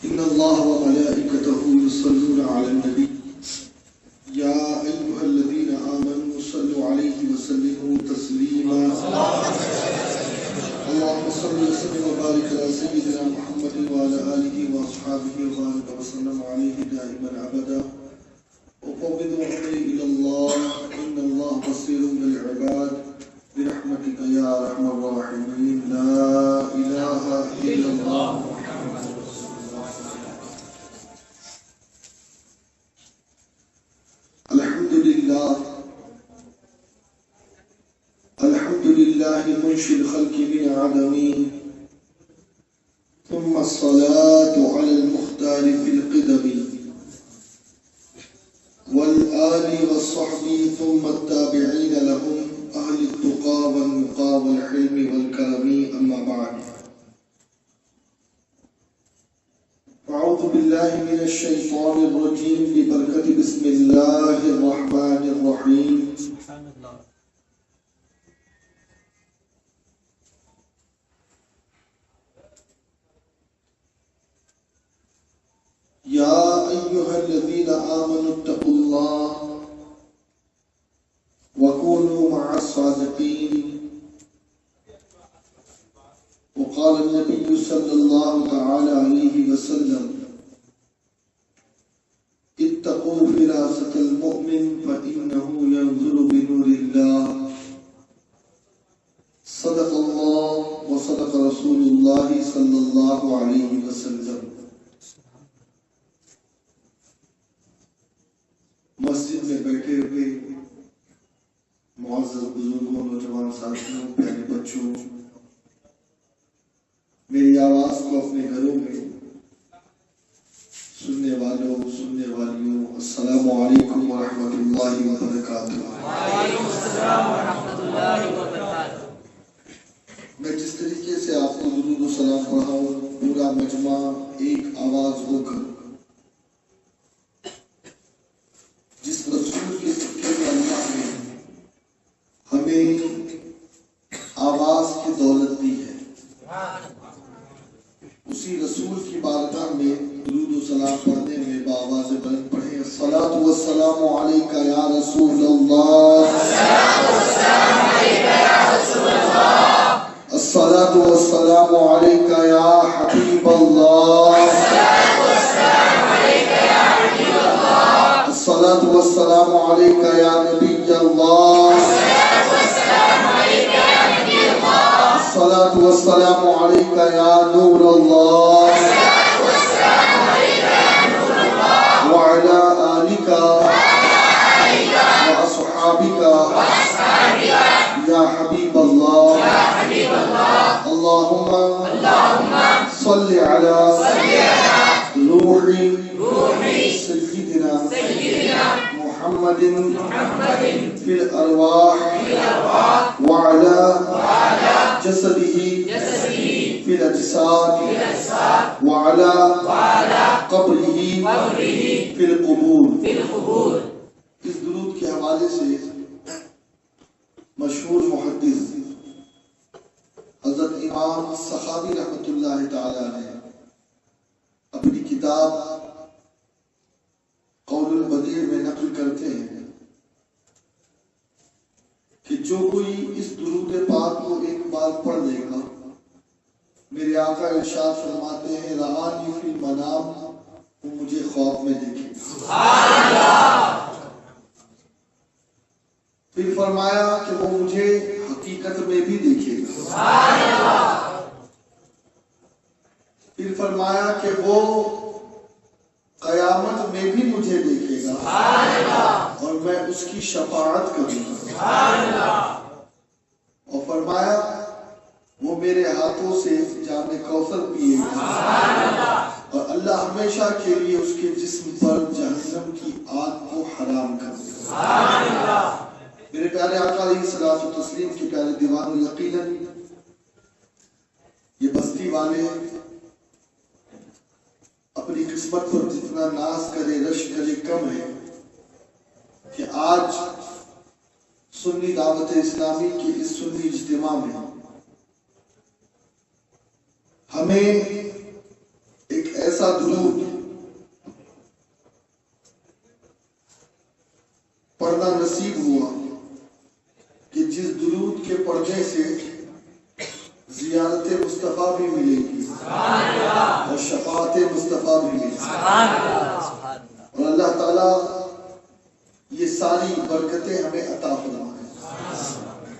إن الله وملائكته يصلون على النبي يا أيها الذين آمنوا صلوا عليه وسلموا تسليما اللهم صل وسلم وبارك على سيدنا محمد وعلى آله وأصحابه وبارك وسلم عليه دائما أبدا وفوض أمري إلى الله إن الله بصير بالعباد برحمتك يا أرحم الراحمين لا إله إلا الله الحمد لله منشئ الخلق من عدم ثم الصلاة على المختار في القدم والآل والصحب ثم التابعين لهم أهل التقى والنقى والحلم والكرم أما بعد أعوذ بالله من الشيطان الرجيم ببركة بسم الله الرحمن الرحيم سبحان الله يا أيها الذين آمنوا اتقوا الله وكونوا مع الصادقين وقال النبي صلى الله تعالى عليه وسلم اتقوا فراسة المؤمن فإنه ينظر بنور الله صدق الله وصدق رسول الله صلى الله عليه وسلم مسجد میں بیٹھے ہوئے معزز بزرگوں نوجوان ساتھیوں پیارے بچوں میری آواز کو اپنے گھروں میں سننے والوں سننے والیوں السلام علیکم ورحمۃ اللہ وبرکاتہ وعلیکم السلام ورحمۃ اللہ وبرکاتہ میں جس طریقے سے آپ کو درود و سلام پڑھاؤں پورا مجمع ایک آواز ہو کر جس رسول کے صدقے میں اللہ نے ہمیں آواز کی دولت دی ہے اسی رسول کی بارگاہ میں درود و سلام پڑھنے میں بآواز بلند پڑھیں الصلاۃ والسلام علیک یا رسول اللہ الصلاۃ والسلام علیک یا حبیب اللہ الصلاۃ والسلام علیک یا نبی اللہ الصلاۃ والسلام علیک یا نور اللہ وعلی آلک واصحابک یا حبیب اللہ اللہم صل علی روح سیدنا محمد فی الارواح وعلی جسده فی الاجساد وعلی قبره فی القبور اس درود کے حوالے سے مشہور محدث حضرت امام سخاوی رحمۃ اللہ تعالی نے اپنی کتاب قول البدیع میں نقل کرتے ہیں کہ جو کوئی اس درود پاک کو ایک بار پڑھ لے گا میرے آقا ارشاد فرماتے ہیں رآنی فی المنام وہ مجھے خواب میں دیکھے سبحان اللہ پھر فرمایا کہ وہ مجھے حقیقت میں بھی دیکھے گا سبحان اللہ پھر فرمایا کہ وہ قیامت میں بھی مجھے دیکھے گا سبحان اللہ اور میں اس کی شفاعت کروں گا سبحان اللہ اور فرمایا وہ میرے ہاتھوں سے جام کوثر پیے گا سبحان اللہ اور اللہ ہمیشہ کے لیے اس کے جسم پر جہنم کی آگ کو حرام کر دے گا سبحان اللہ میرے پیارے آقا علیہ الصلوۃ والتسلیم کے پیارے دیوان یقیناً یہ بستی والے اپنی قسمت پر جتنا ناز کرے رش کرے کم ہے کہ آج سنی دعوت اسلامی کے اس سنی اجتماع میں ہمیں ایک ایسا ایسا درود پڑھنا نصیب ہوا کہ جس درود کے پڑھنے سے زیارت مصطفیٰ بھی ملے گی اور شفاعت مصطفیٰ بھی ملے گی، اور اللہ تعالیٰ یہ ساری برکتیں ہمیں عطا فرمائے۔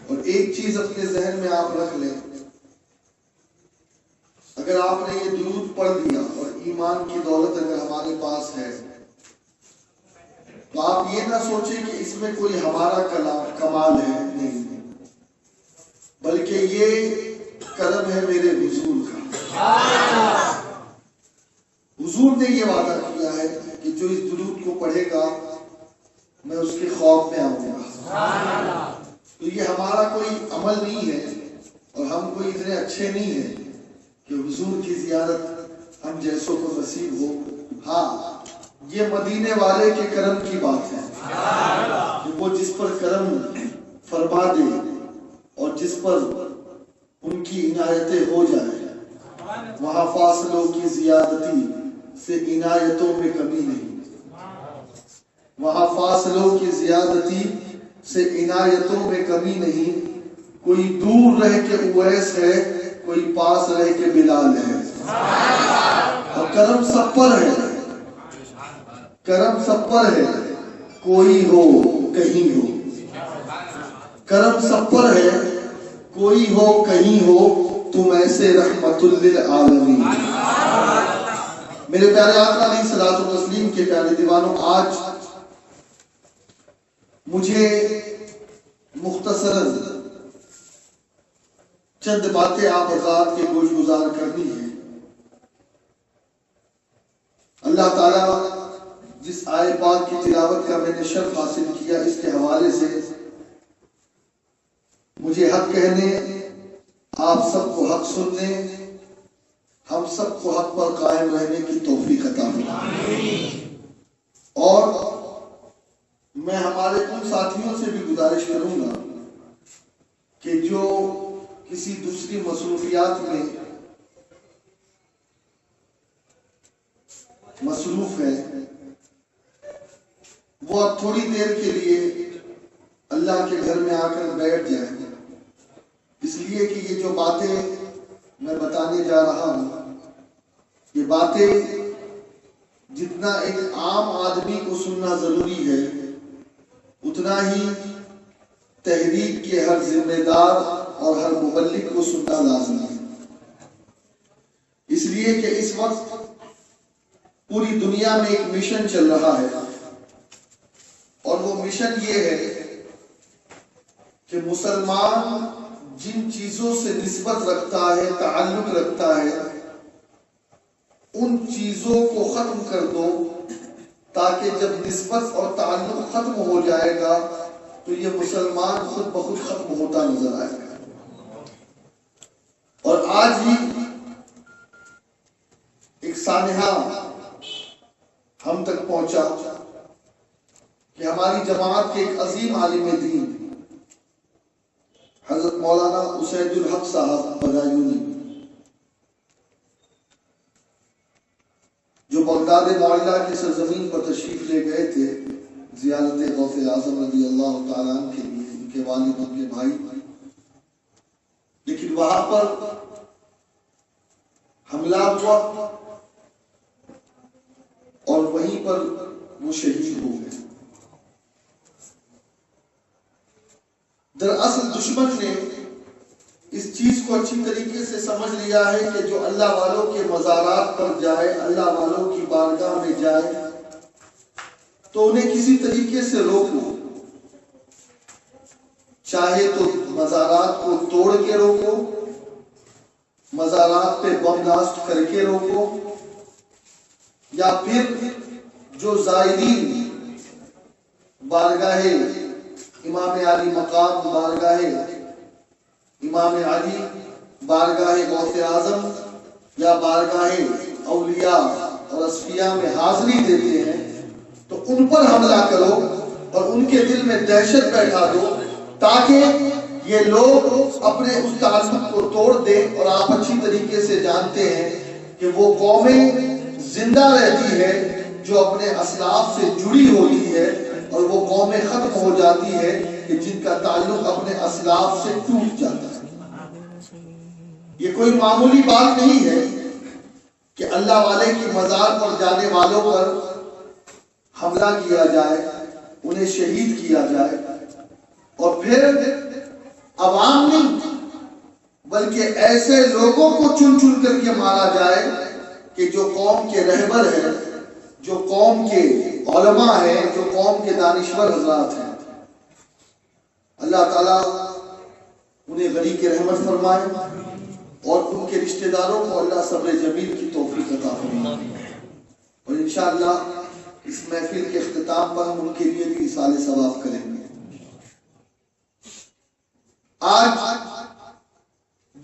اور ایک چیز اپنے ذہن میں آپ رکھ لیں، اگر آپ نے یہ درود پڑھ دیا اور ایمان کی دولت اگر ہمارے پاس ہے تو آپ یہ نہ سوچیں کہ اس میں کوئی ہمارا کمال ہے، نہیں، بلکہ یہ کرم ہے میرے حضور کا۔ حضور نے یہ وعدہ کیا ہے کہ جو اس درود کو پڑھے گا میں اس کے خوف میں آؤں گا۔ تو یہ ہمارا کوئی عمل نہیں ہے اور ہم کوئی اتنے اچھے نہیں ہیں کہ حضور کی زیارت ہم جیسوں کو نصیب ہو۔ ہاں، یہ مدینے والے کے کرم کی بات ہے کہ وہ جس پر کرم فرما دے اور جس پر ان کی عنایتیں ہو جائیں، وہاں فاصلوں کی زیادتی سے عنایتوں میں کمی نہیں، وہاں فاصلوں کی زیادتی سے عنایتوں میں کمی نہیں۔ کوئی دور رہ کے اویس ہے، کوئی پاس رہ کے بلال ہے، اور کرم سب پر ہے، کرم سب پر ہے، کوئی ہو کہیں ہو، کرم سب پر ہے، کوئی ہو کہیں ہو، تم ایسے رحمت للعالمین۔ میرے پیارے آقا علیہ الصلوۃ والتسلیم کے پیارے دیوانوں، آج مجھے مختصراً چند باتیں آپ حضرات کے گوش گزار کرنی ہے۔ اللہ تعالیٰ جس آیت پاک کی تلاوت کا میں نے شرف حاصل کیا، اس کے حوالے سے مجھے حق کہنے، آپ سب کو حق سننے، ہم سب کو حق پر قائم رہنے کی توفیق عطا فرمائے۔ اور میں ہمارے ان ساتھیوں سے بھی گزارش کروں گا کہ جو کسی دوسری مصروفیات میں مصروف ہے، وہ اب تھوڑی دیر کے لیے اللہ کے گھر میں آ کر بیٹھ جائیں، اس لیے کہ یہ جو باتیں میں بتانے جا رہا ہوں، یہ باتیں جتنا ایک عام آدمی کو سننا ضروری ہے، اتنا ہی تحریک کے ہر ذمہ دار اور ہر مبلغ کو سننا لازمی ہے۔ اس لیے کہ اس وقت پوری دنیا میں ایک مشن چل رہا ہے، اور وہ مشن یہ ہے کہ مسلمان جن چیزوں سے نسبت رکھتا ہے، تعلق رکھتا ہے، ان چیزوں کو ختم کر دو، تاکہ جب نسبت اور تعلق ختم ہو جائے گا تو یہ مسلمان خود بخود ختم ہوتا نظر آئے گا۔ اور آج ہی ایک سانحہ ہم تک پہنچا کہ ہماری جماعت کے ایک عظیم عالم دین حضرت مولانا اسید الحق صاحب بدایونی، جو بغداد معلیٰ کی سرزمین پر تشریف لے گئے تھے زیارت غوث اعظم رضی اللہ تعالیٰ عنہ کے لیے، ان کے والد ان کے بھائی، لیکن وہاں پر حملہ ہوا اور وہیں پر وہ شہید ہو گئے۔ دراصل دشمن نے اس چیز کو اچھی طریقے سے سمجھ لیا ہے کہ جو اللہ والوں کے مزارات پر جائے، اللہ والوں کی بارگاہ میں جائے تو انہیں کسی طریقے سے روکو، چاہے تو مزارات کو توڑ کے روکو، مزارات پہ بم بلاسٹ کر کے روکو، یا پھر جو زائرین بارگاہ امام علی مقام، بارگاہ امام علی، بارگاہ غوث اعظم یا بارگاہ اولیاء اور اصفیاء میں حاضری دیتے ہیں تو ان پر حملہ کرو اور ان کے دل میں دہشت بیٹھا دو، تاکہ یہ لوگ اپنے اس تعلق کو توڑ دیں۔ اور آپ اچھی طریقے سے جانتے ہیں کہ وہ قومیں زندہ رہتی ہے، جو اپنے اسلاف سے جڑی ہوتی ہے، اور وہ قومیں ختم ہو جاتی ہے کہ جن کا تعلق اپنے اسلاف سے ٹوٹ جاتا ہے۔ یہ کوئی معمولی بات نہیں ہے کہ اللہ والے کی مزار پر جانے والوں پر حملہ کیا جائے، انہیں شہید کیا جائے، اور پھر عوام نہیں بلکہ ایسے لوگوں کو چن چن کر کے مارا جائے کہ جو قوم کے رہبر ہیں، جو قوم کے علماء ہیں، جو قوم کے دانشور حضرات ہیں۔ اللہ تعالیٰ انہیں غنی کی رحمت فرمائے اور ان کے رشتہ داروں کو اللہ صبر جمیل کی توفیق عطا فرمائے، اور انشاءاللہ اس محفل کے اختتام پر ہم ان کے لیے بھی ایصال ثواب کریں گے۔ آج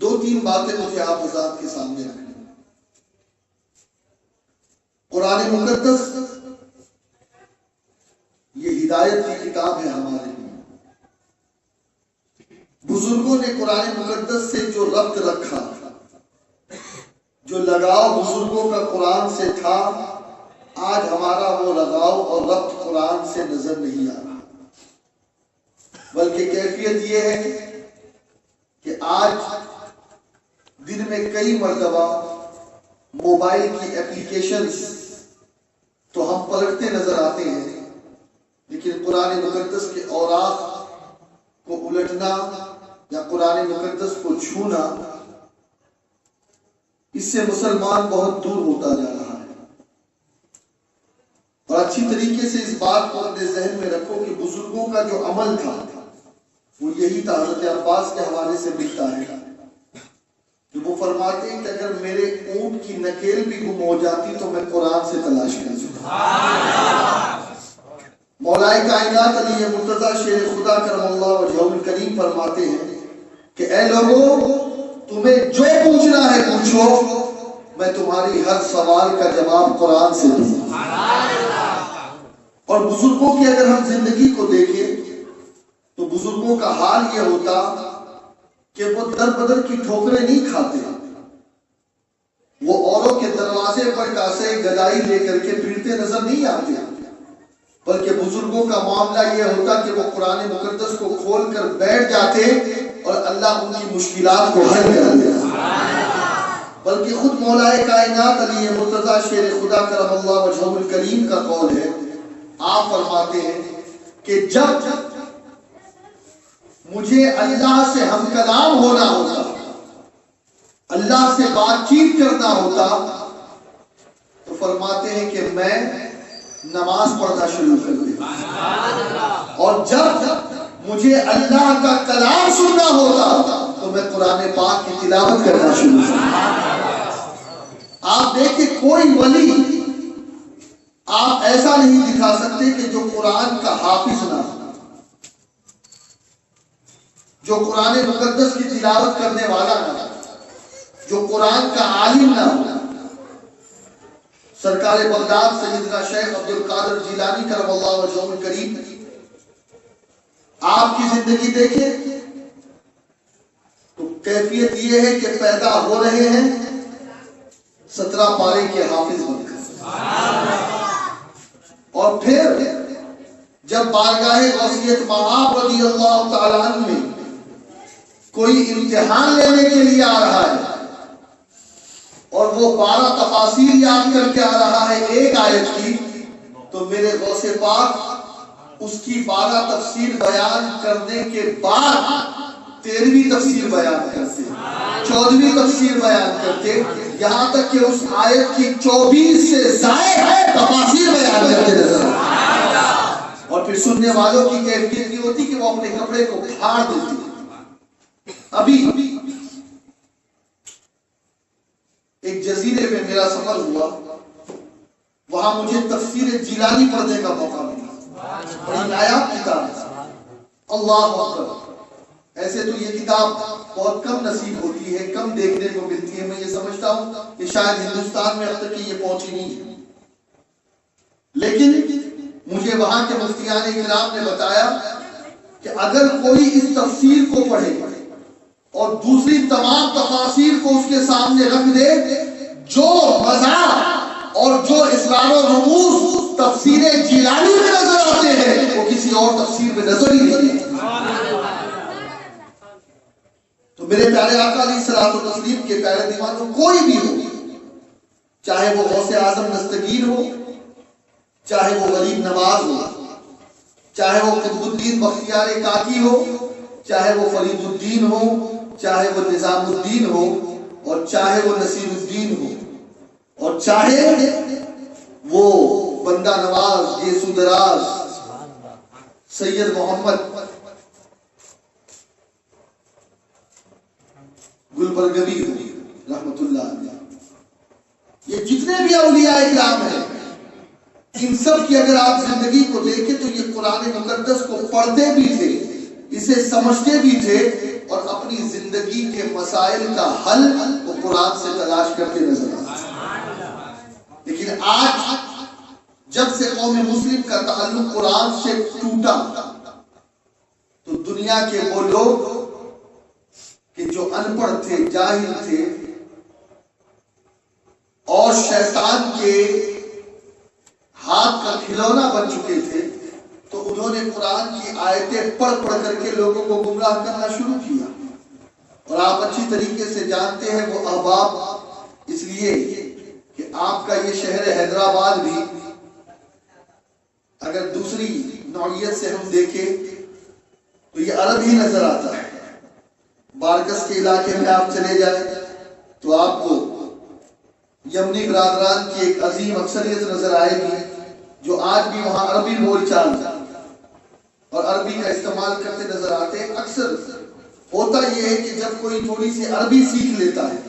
دو تین باتیں مجھے آپ حضرات کے سامنے رکھیں۔ قرآن مقدس یہ ہدایت کی کتاب ہے ہمارے لیے۔ بزرگوں نے قرآن مقدس سے جو ربط رکھا، جو لگاؤ بزرگوں کا قرآن سے تھا، آج ہمارا وہ لگاؤ اور ربط قرآن سے نظر نہیں آ رہا، بلکہ کیفیت یہ ہے کہ آج دن میں کئی مرتبہ موبائل کی اپلیکیشنز تو ہم پلٹتے نظر آتے ہیں، لیکن قرآن مقدس کے اوراق کو الٹنا یا قرآن مقدس کو چھونا، اس سے مسلمان بہت دور ہوتا جا رہا ہے۔ اور اچھی طریقے سے اس بات کو اپنے ذہن میں رکھو کہ بزرگوں کا جو عمل تھا وہ یہی تھا۔ حضرت عباس کے حوالے سے ملتا ہے کہ وہ فرماتے ہیں کہ اگر میرے اونٹ کی نکیل بھی گم ہو جاتی تو میں قرآن سے تلاش کر سکتا۔ مولا کائنات علی مرتضی شیر خدا کرم اللہ وجہہ الکریم فرماتے ہیں کہ اے لوگوں، تمہیں جو پوچھنا ہے پوچھو، میں تمہاری ہر سوال کا جواب قرآن سے دوں۔ اور بزرگوں کی اگر ہم زندگی کو دیکھیں تو بزرگوں کا حال یہ ہوتا کہ وہ در بدر کی ٹھوکریں نہیں کھاتے، وہ اوروں کے دروازے پر کاسے گدائی لے کر کے پھرتے نظر نہیں آتے، بلکہ بزرگوں کا معاملہ یہ ہوتا کہ وہ قرآن مقدس کو کھول کر بیٹھ جاتے اور اللہ ان کی مشکلات کو حل کر دیتا۔ بلکہ خود مولا کائنات علی مرتضی شیر خدا کرم اللہ وجہہ الکریم کا قول ہے، آپ فرماتے ہیں کہ جب مجھے اللہ سے ہم کلام ہونا ہوتا، اللہ سے بات چیت کرنا ہوتا، تو فرماتے ہیں کہ میں نماز پڑھنا شروع کر دیتا، اور جب مجھے اللہ کا کلام سننا ہوتا تو میں قرآن پاک کی تلاوت کرنا شروع کر دیتا۔ آپ دیکھیں کوئی ولی آپ ایسا نہیں دکھا سکتے کہ جو قرآن کا حافظ نہ ہو، جو قرآن مقدس کی تلاوت کرنے والا نہ ہو، جو قرآن کا عالم نہ ہو۔ سرکار بغداد سیدنا شیخ عبد القادر جیلانی کرم اللہ وجہہ الکریم، آپ کی زندگی دیکھیں تو کیفیت یہ ہے کہ پیدا ہو رہے ہیں 17 پارے کے حافظ بن کر، اور پھر جب بارگاہ غوثیت مآب رضی اللہ تعالیٰ عنہ میں کوئی امتحان لینے کے لیے آ رہا ہے اور وہ 12 تفاسیر یاد کر کے آ رہا ہے ایک آیت کی، تو میرے غوث پاک اس کی 12 تفسیر بیان کرنے کے بعد 13ویں تفسیر بیان کرتے، 14ویں تفسیر بیان کرتے، یہاں تک کہ اس آیت کی 24 سے زائد تفاسیر بیان کرتے نظر آتے، اور پھر سننے والوں کی کیفیت یہ ہوتی کہ وہ اپنے کپڑے کو پھاڑ دیتے۔ ابھی ایک جزیرے میں میرا سفر ہوا، وہاں مجھے تفسیر جیلانی پڑھنے کا موقع ملا، بڑی نایاب کتاب ہے، اللہ اکبر۔ ایسے تو یہ کتاب بہت کم نصیب ہوتی ہے، کم دیکھنے کو ملتی ہے، میں یہ سمجھتا ہوں کہ شاید ہندوستان میں اب تک یہ پہنچی نہیں ہے، لیکن مجھے وہاں کے مفتیان اکرام نے بتایا کہ اگر کوئی اس تفسیر کو پڑھے اور دوسری تمام تفاسیر کو اس کے سامنے رکھ دے، جو مزہ اور جو اسرار و رموز تفسیر جیلانی میں نظر آتے ہیں، وہ کسی اور تفسیر میں نظر ہی نہیں آتے۔ تو میرے پیارے آقا علیہ الصلوۃ والتسلیم کے پیارے دیوانوں، کوئی بھی ہو، چاہے وہ غوث اعظم دستگیر ہو، چاہے وہ غریب نواز ہو، چاہے وہ قطب الدین بختیار کاکی ہو، چاہے وہ فرید الدین ہو، چاہے وہ نظام الدین ہو، اور چاہے وہ نصیر الدین ہو، اور چاہے وہ بندہ نواز گیسو دراز سید محمد گلبرگوی ہو رحمت اللہ علیہ، یہ جتنے بھی اولیاء اکرام ہیں، ان سب کی اگر آپ زندگی کو دیکھیں تو یہ قرآن مقدس کو پڑھتے بھی تھے، اسے سمجھتے بھی تھے، اور اپنی زندگی کے مسائل کا حل وہ قرآن سے تلاش کرتے نظر آتے۔ لیکن آج جب سے قوم مسلم کا تعلق قرآن سے ٹوٹا تو دنیا کے وہ لوگ کہ جو ان پڑھ تھے، جاہل تھے اور شیطان کے ہاتھ کا کھلونا بن چکے تھے، تو انہوں نے قرآن کی آیتیں پڑھ پڑھ کر کے لوگوں کو گمراہ کرنا شروع کیا۔ اور آپ اچھی طریقے سے جانتے ہیں وہ احباب، اس لیے کہ آپ کا یہ شہر حیدرآباد بھی اگر دوسری نوعیت سے ہم دیکھیں تو یہ عرب ہی نظر آتا ہے۔ بارکس کے علاقے میں آپ چلے جائیں تو آپ کو یمنی برادران کی ایک عظیم اکثریت نظر آئے گی جو آج بھی وہاں عربی بول چال اور عربی کا استعمال کرتے نظر آتے ہیں۔ اکثر ہوتا یہ ہے کہ جب کوئی تھوڑی سی عربی سیکھ لیتا ہے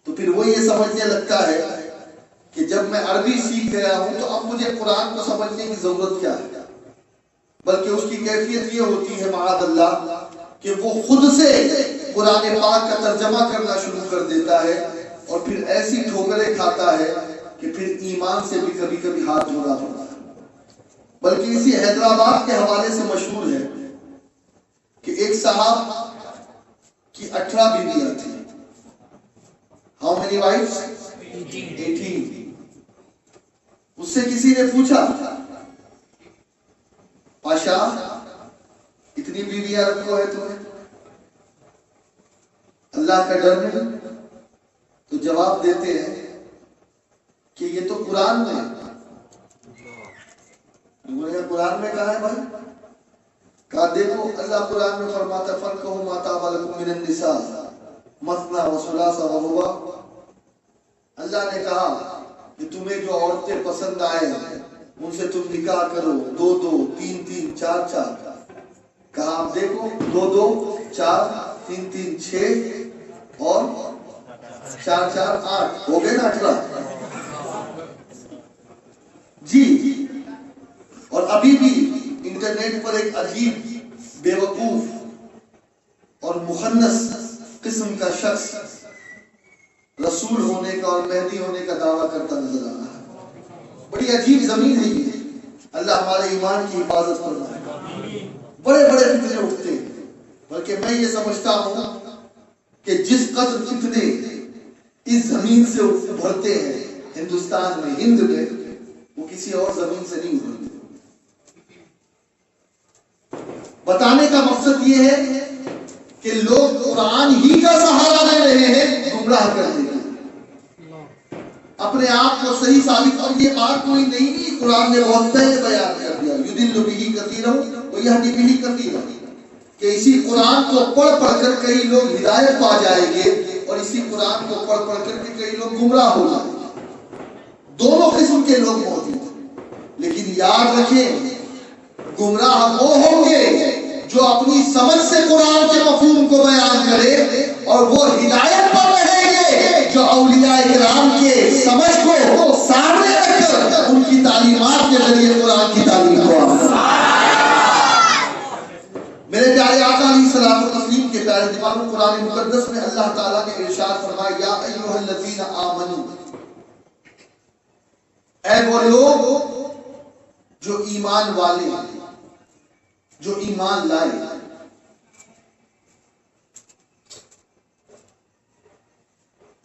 تو پھر وہ یہ سمجھنے لگتا ہے کہ جب میں عربی سیکھ گیا ہوں تو اب مجھے قرآن کو سمجھنے کی ضرورت کیا ہے، بلکہ اس کی کیفیت یہ ہوتی ہے معاذ اللہ کہ وہ خود سے قرآن پاک کا ترجمہ کرنا شروع کر دیتا ہے، اور پھر ایسی ٹھوکریں کھاتا ہے کہ پھر ایمان سے بھی کبھی کبھی ہاتھ جوڑا ہوتا ہے۔ بلکہ اسی حیدرآباد کے حوالے سے مشہور ہے کہ ایک صاحب کی 18 بیویاں تھیں۔ How many wives? 18۔ اس سے کسی نے پوچھا، پاشا اتنی بیویاں رکھو ہے تمہیں، اللہ کا ڈر نہیں؟ تو جواب دیتے ہیں کہ یہ تو قرآن میں ہے۔ قرآن میں کہا ہے بھائی؟ کہا دیکھو اللہ قرآن میں فرماتا فَانكِحُوا مَا طَابَ لَكُم مِّنَ النِّسَاءِ مَثْنَىٰ وَثُلَاثَ وَرُبَاعَ۔ اللہ نے کہا کہ تمہیں جو عورتیں پسند آئیں ان سے تم نکاح کرو، 2 2 3 3 4 4۔ کہا آپ دیکھو 2 2 4 3 3 6 اور 4 4 8 ہو گئے نا 18۔ جی، اور ابھی بھی انٹرنیٹ پر ایک عجیب بے وقوف اور مخنث قسم کا شخص رسول ہونے کا اور مہدی ہونے کا دعویٰ کرتا نظر آ رہا ہے۔ بڑی عجیب زمین ہے یہ، اللہ ہمارے ایمان کی حفاظت فرمائے۔ بڑے بڑے فتنے اٹھتے ہیں، بلکہ میں یہ سمجھتا ہوں کہ جس قدر فتنے اس زمین سے ابھرتے ہیں ہندوستان میں، ہند میں، وہ کسی اور زمین سے نہیں ابھرتے۔ بتانے کا مقصد یہ ہے کہ لوگ قرآن ہی کا سہارا لے رہے ہیں گمراہ کرنے کے، اپنے آپ کو صحیح ثابت۔ اور یہ بات کوئی نہیں، قرآن نے بہت پہلے بیان کر دیا، یضل بہ کثیرا ویہدی بہ کثیرا، کہ اسی قرآن کو پڑھ پڑھ کر کئی لوگ ہدایت پا جائیں گے اور اسی قرآن کو پڑھ پڑھ کر کے کئی لوگ گمراہ ہو جائیں گے۔ دونوں قسم کے لوگ موجود ہیں، لیکن یاد رکھیں گمراہ وہ ہوں گے جو اپنی سمجھ سے قرآن کے مفہوم کو بیان کرے، اور وہ ہدایت پر رہیں گے جو اولیاء کرام کے سمجھ کو سامنے رکھ کر ان کی تعلیمات کے ذریعے قرآن کی تعلیم کو میرے پیارے آقا علیہ الصلوۃ والتسلیم کے پیارے دیوانوں، قرآن مقدس میں اللہ تعالیٰ نے ارشاد فرمایا یا ایھا الذین آمنوا، اے وہ لوگ جو ایمان والے ہیں، جو ایمان لائے۔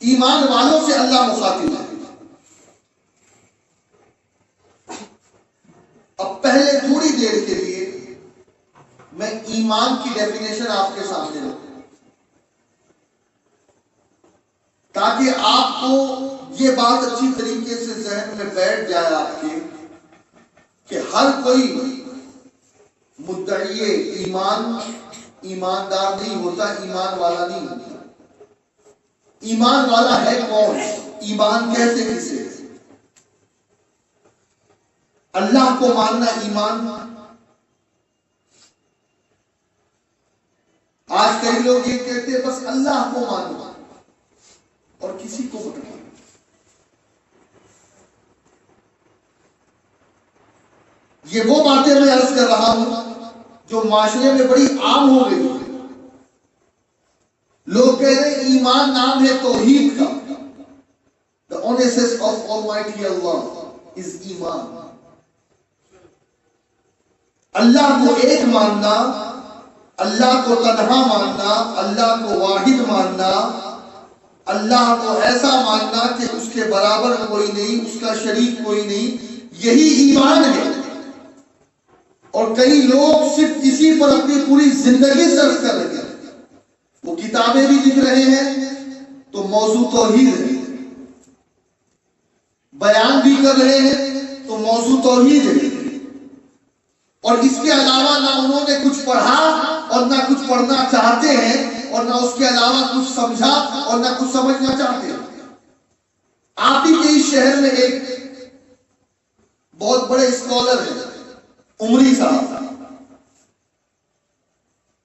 ایمان والوں سے اللہ مخاطب ہے۔ دیر کے لیے میں ایمان کی ڈیفینیشن آپ کے سامنے رکھوں تاکہ آپ کو یہ بات اچھی طریقے سے ذہن میں بیٹھ جائے آپ کے کہ ہر کوئی مدعی ایمان ایماندار نہیں ہوتا، ایمان والا نہیں ہوتا۔ ایمان والا ہے کون؟ ایمان کہتے کسے؟ اللہ کو ماننا ایمان؟ آج کئی لوگ یہ کہتے ہیں بس اللہ کو مانو اور کسی کو مت مانو۔ یہ وہ باتیں میں عرض کر رہا ہوں جو معاشرے میں بڑی عام ہو گئی۔ لوگ کہہ رہے ہیں ایمان نام ہے توحید کا۔ The oneness of Almighty Allah is ایمان۔ اللہ کو ایک ماننا، اللہ کو تنہا ماننا، اللہ کو واحد ماننا، اللہ کو ایسا ماننا کہ اس کے برابر کوئی نہیں، اس کا شریک کوئی نہیں، یہی ایمان ہے۔ اور کئی لوگ صرف اسی پر اپنی پوری زندگی صرف کر رہے ہیں۔ وہ کتابیں بھی لکھ رہے ہیں تو موضوع توحید ہے، بیان بھی کر رہے ہیں تو موضوع توحید ہے، اور اس کے علاوہ نہ انہوں نے کچھ پڑھا اور نہ کچھ پڑھنا چاہتے ہیں، اور نہ اس کے علاوہ کچھ سمجھا اور نہ کچھ سمجھنا چاہتے ہیں۔ آپ ہی کے اس شہر میں ایک بہت بڑے اسکالر ہیں عمری صاحب،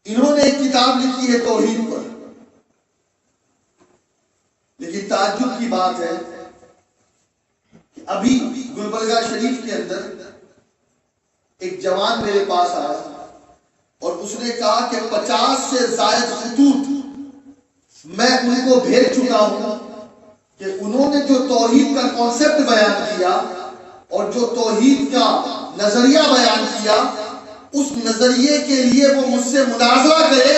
انہوں نے ایک کتاب لکھی ہے توحید پر، لیکن تعجب کی بات ہے کہ ابھی گلبرگہ شریف کے اندر ایک جوان میرے پاس آیا اور اس نے کہا کہ 50 سے زائد خطوط میں ان کو بھیج چکا ہوں کہ انہوں نے جو توحید کا کانسیپٹ بیان کیا اور جو توحید کا نظریہ بیان کیا، اس نظریے کے لیے وہ مجھ سے مناظرہ کرے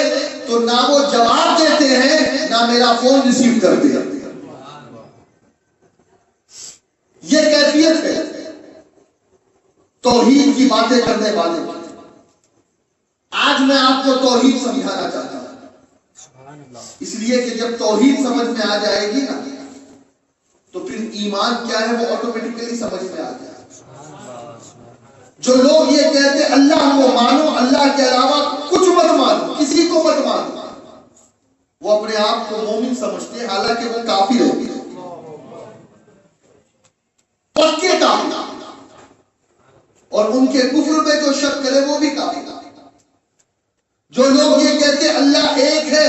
تو نہ وہ جواب دیتے ہیں نہ میرا فون ریسیو کرتے ہیں۔ یہ کیفیت ہے توحید کی باتیں کرنے والے۔ آج میں آپ کو توحید سمجھانا چاہتا ہوں، اس لیے کہ جب توحید سمجھ میں آ جائے گی نا تو پھر ایمان کیا ہے وہ آٹومیٹکلی سمجھ میں آ جائے۔ جو لوگ یہ کہتے ہیں اللہ کو مانو، اللہ کے علاوہ کچھ مت مانو، کسی کو مت مانو، وہ اپنے آپ کو مومن سمجھتے ہیں، حالانکہ وہ کافر ہوتے ہیں، پکے کافر، اور ان کے کفر میں جو شک کرے وہ بھی کافر۔ جو لوگ یہ کہتے ہیں اللہ ایک ہے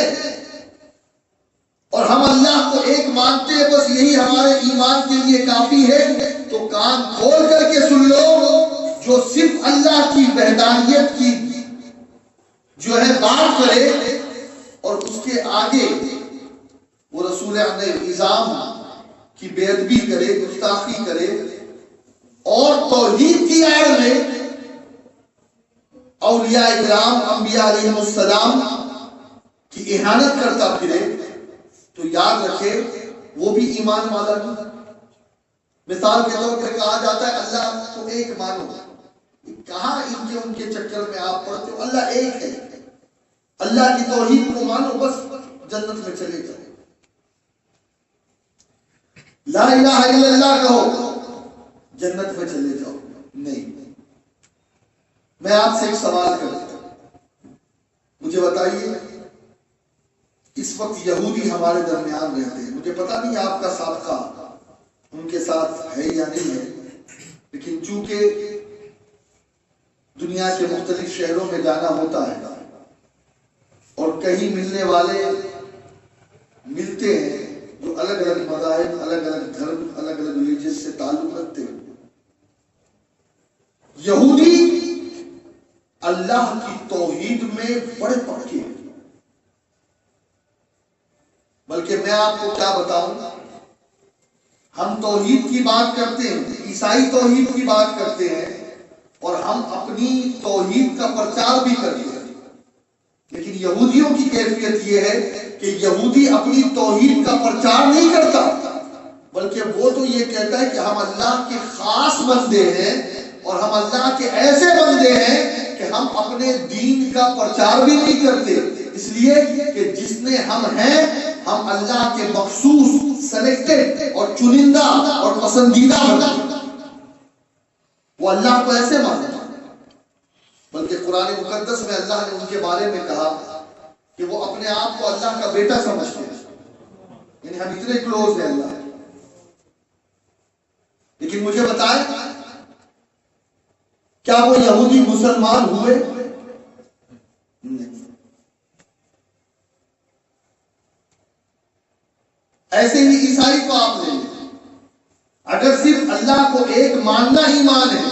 اور ہم اللہ کو ایک مانتے ہیں، بس یہی ہمارے ایمان کے لیے کافی ہے، تو کان کھول کر کے سن لو، جو صرف اللہ کی وحدانیت کی جو ہے بات کرے اور اس کے آگے وہ رسول نظام کی بے ادبی کرے، گستاخی کرے، اور توحید کی آڑ میں اولیاء اکرام انبیاء علیہ السلام کی اہانت کرتا پھرے، تو یاد رکھے وہ بھی ایمان والا نہیں۔ مثال کے طور پر کہا جاتا ہے اللہ کو ایک مانو، کہاں ان کے چکر میں آپ پڑھتے ہو؟ اللہ ایک ہے، اللہ کی توحید کو مانو، بس جنت میں چلے جاؤ۔ لا الہ الا اللہ کہو، جنت میں چلے جاؤ۔ نہیں، میں آپ سے ایک سوال کرتا ہوں، مجھے بتائیے اس وقت یہودی ہمارے درمیان رہتے ہیں، مجھے پتا نہیں آپ کا سابقہ ان کے ساتھ ہے یا نہیں ہے، لیکن چونکہ دنیا کے مختلف شہروں میں جانا ہوتا ہے اور کہیں ملنے والے ملتے ہیں جو الگ الگ مذاہب، الگ الگ دھرم، الگ الگ ریلیجن سے تعلق رکھتے ہیں۔ یہودی اللہ کی توحید میں بڑے پکے ہیں، بلکہ میں آپ کو کیا بتاؤں، ہم توحید کی بات کرتے ہیں، عیسائی توحید کی بات کرتے ہیں، اور ہم اپنی توحید کا پرچار بھی کرتے ہیں، لیکن یہودیوں کی کیفیت یہ ہے کہ یہودی اپنی توحید کا پرچار نہیں کرتا، بلکہ وہ تو یہ کہتا ہے کہ ہم اللہ کے خاص بندے ہیں اور ہم اللہ کے ایسے بندے ہیں کہ ہم اپنے دین کا پرچار بھی نہیں کرتے، اس لیے کہ جس نے ہم ہیں، ہم اللہ کے مخصوص سلیکٹڈ اور چنندہ اور پسندیدہ بندے، وہ اللہ کو ایسے مانتے ہیں۔ بلکہ قرآن مقدس میں اللہ نے ان کے بارے میں کہا کہ وہ اپنے آپ کو اللہ کا بیٹا سمجھتے ہیں، یعنی ہم اتنے کلوز ہیں اللہ۔ لیکن مجھے بتائیں، کیا وہ یہودی مسلمان ہوئے؟ نہیں۔ ایسے ہی عیسائی کو آپ لے لیں، اگر صرف اللہ کو ایک ماننا ایمان ہے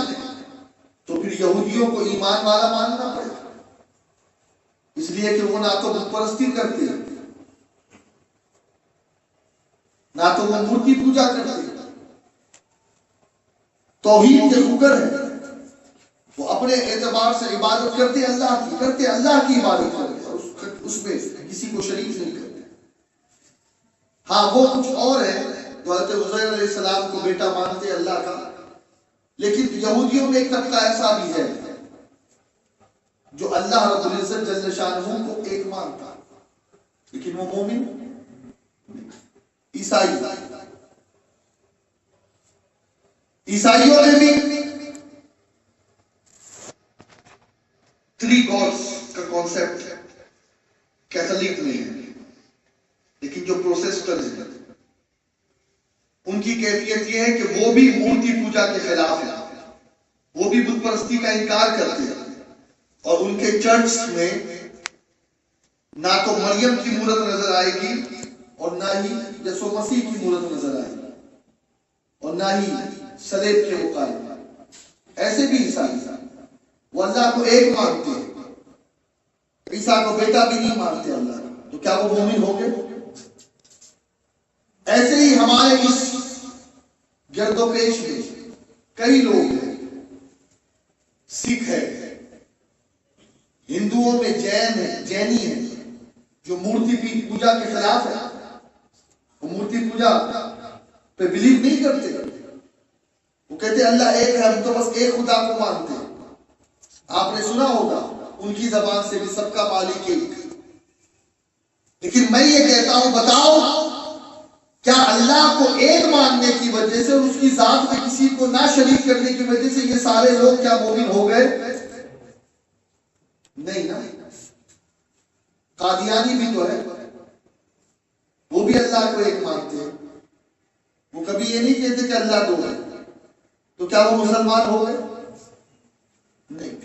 تو پھر یہودیوں کو ایمان والا ماننا پڑے گا، اس لیے کہ وہ نہ تو بت پرستی کرتے ہیں، نہ تو وہ مورتی پوجا کرتے ہیں، توحید کے فکر ہے، وہ اپنے اعتبار سے عبادت کرتے اللہ کی عبادت کرتے اور اس میں کسی کو شریک نہیں کرتے۔ ہاں وہ کچھ اور ہے جو حضرت عزیر علیہ السلام کو بیٹا مانتے اللہ کا، لیکن یہودیوں میں ایک طبقہ ایسا بھی ہے جو اللہ رب العزت جل شانہ کو ایک مانتا لیکن وہ مومن عیسائیوں میں بھی 3 گاڈز کا کانسیپٹ کیتھولک میں ہے، لیکن جو پروٹسٹنٹ ہیں ان کی کیفیت یہ ہے کہ وہ بھی مورتی پوجا کے خلاف ہے، وہ بھی بت پرستی کا انکار کرتے ہیں، اور ان کے چرچ میں نہ تو مریم کی مورت نظر آئے گی اور نہ ہی یسوع مسیح کی مورت نظر آئے گی اور نہ ہی صلیب کے مقابلے۔ ایسے بھی عیسائی وہ اللہ کو ایک مانتے ہیں، عیسیٰ کو بیٹا بھی نہیں مانتے اللہ، تو کیا وہ مومن ہو گئے؟ ایسے ہی ہمارے اس گرد و پیش میں کئی لوگ ہیں، سکھ ہے، ہندوؤں میں جینی ہے جو مورتی پوجا کے خلاف ہے، وہ مورتی پوجا پہ بلیو نہیں کرتے، وہ کہتے اللہ ایک ہے، ہم تو بس ایک خدا کو مانتے ہیں۔ آپ نے سنا ہوگا ان کی زبان سے بھی سب کا مالک ایک، لیکن میں یہ کہتا ہوں بتاؤ کیا اللہ کو ایک ماننے کی وجہ سے اور اس کی ذات میں کسی کو نہ شریک کرنے کی وجہ سے یہ سارے لوگ کیا مومن ہو گئے؟ نہیں نا۔ قادیانی بھی تو ہے، وہ بھی اللہ کو ایک مانتے ہیں، وہ کبھی یہ نہیں کہتے کہ اللہ 2 ہے، تو کیا وہ مسلمان ہو گئے؟ نہیں۔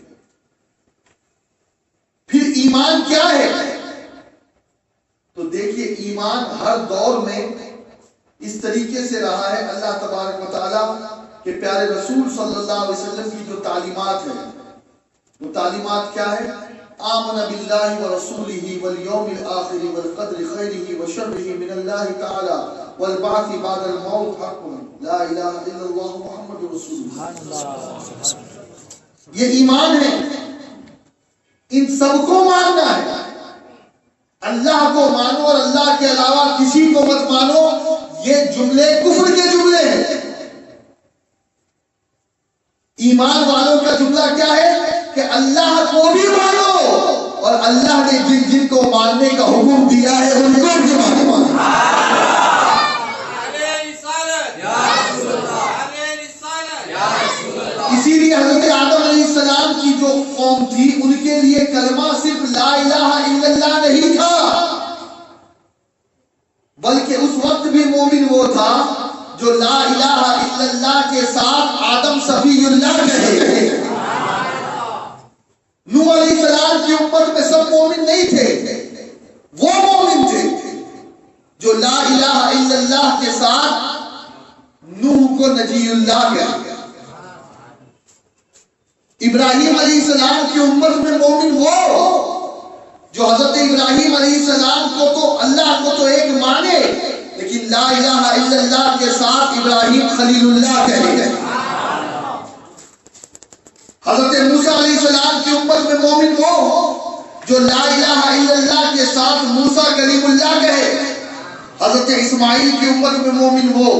پھر ایمان کیا ہے؟ تو دیکھیے ایمان ہر دور میں اس طریقے سے رہا ہے، اللہ تبارک و تعالیٰ کے پیارے رسول صلی اللہ علیہ وسلم کی جو تعلیمات ہیں، وہ تعلیمات کیا ہے؟ آمن باللہ ورسولہ والیوم الآخر والقدر خیرہ وشرہ من اللہ تعالی والبعث بعد الموت حق لا الہ الا اللہ محمد رسول اللہ۔ یہ ایمان ہے، ان سب کو ماننا ہے، اللہ کو مانو اور اللہ کے علاوہ کسی کو مت مانو، یہ جملے کفر کے جملے ہیں۔ ایمان والوں کا جملہ کیا ہے کہ اللہ کو بھی مانو اور اللہ نے جن جن کو ماننے کا حکم دیا ہے ان کو بھی مانو۔ اسی لیے حضرت آدم علیہ السلام کی جو قوم تھی ان کے لیے کلمہ صرف لا الہ الا اللہ نہیں تھا، بلکہ اس وقت بھی مومن وہ تھا جو لا الہ الا اللہ کے ساتھ آدم صفی اللہ کہے۔ نوح علیہ السلام کی امت میں سب مومن نہیں تھے، وہ مومن تھے جو لا الہ الا اللہ کے ساتھ نوح کو نجی اللہ کہے۔ ابراہیم علیہ السلام کی امت میں مومن وہ جو حضرت ابراہیم علیہ السلام کو تو اللہ کو تو ایک مانے لیکن لا الہ الا اللہ کے ساتھ ابراہیم خلیل اللہ کہے۔ حضرت موسیٰ علیہ السلام کی امت میں مومن وہ جو لا الہ الا اللہ کے ساتھ موسیٰ کلیم اللہ کہے۔ حضرت اسماعیل کی امت میں مومن وہ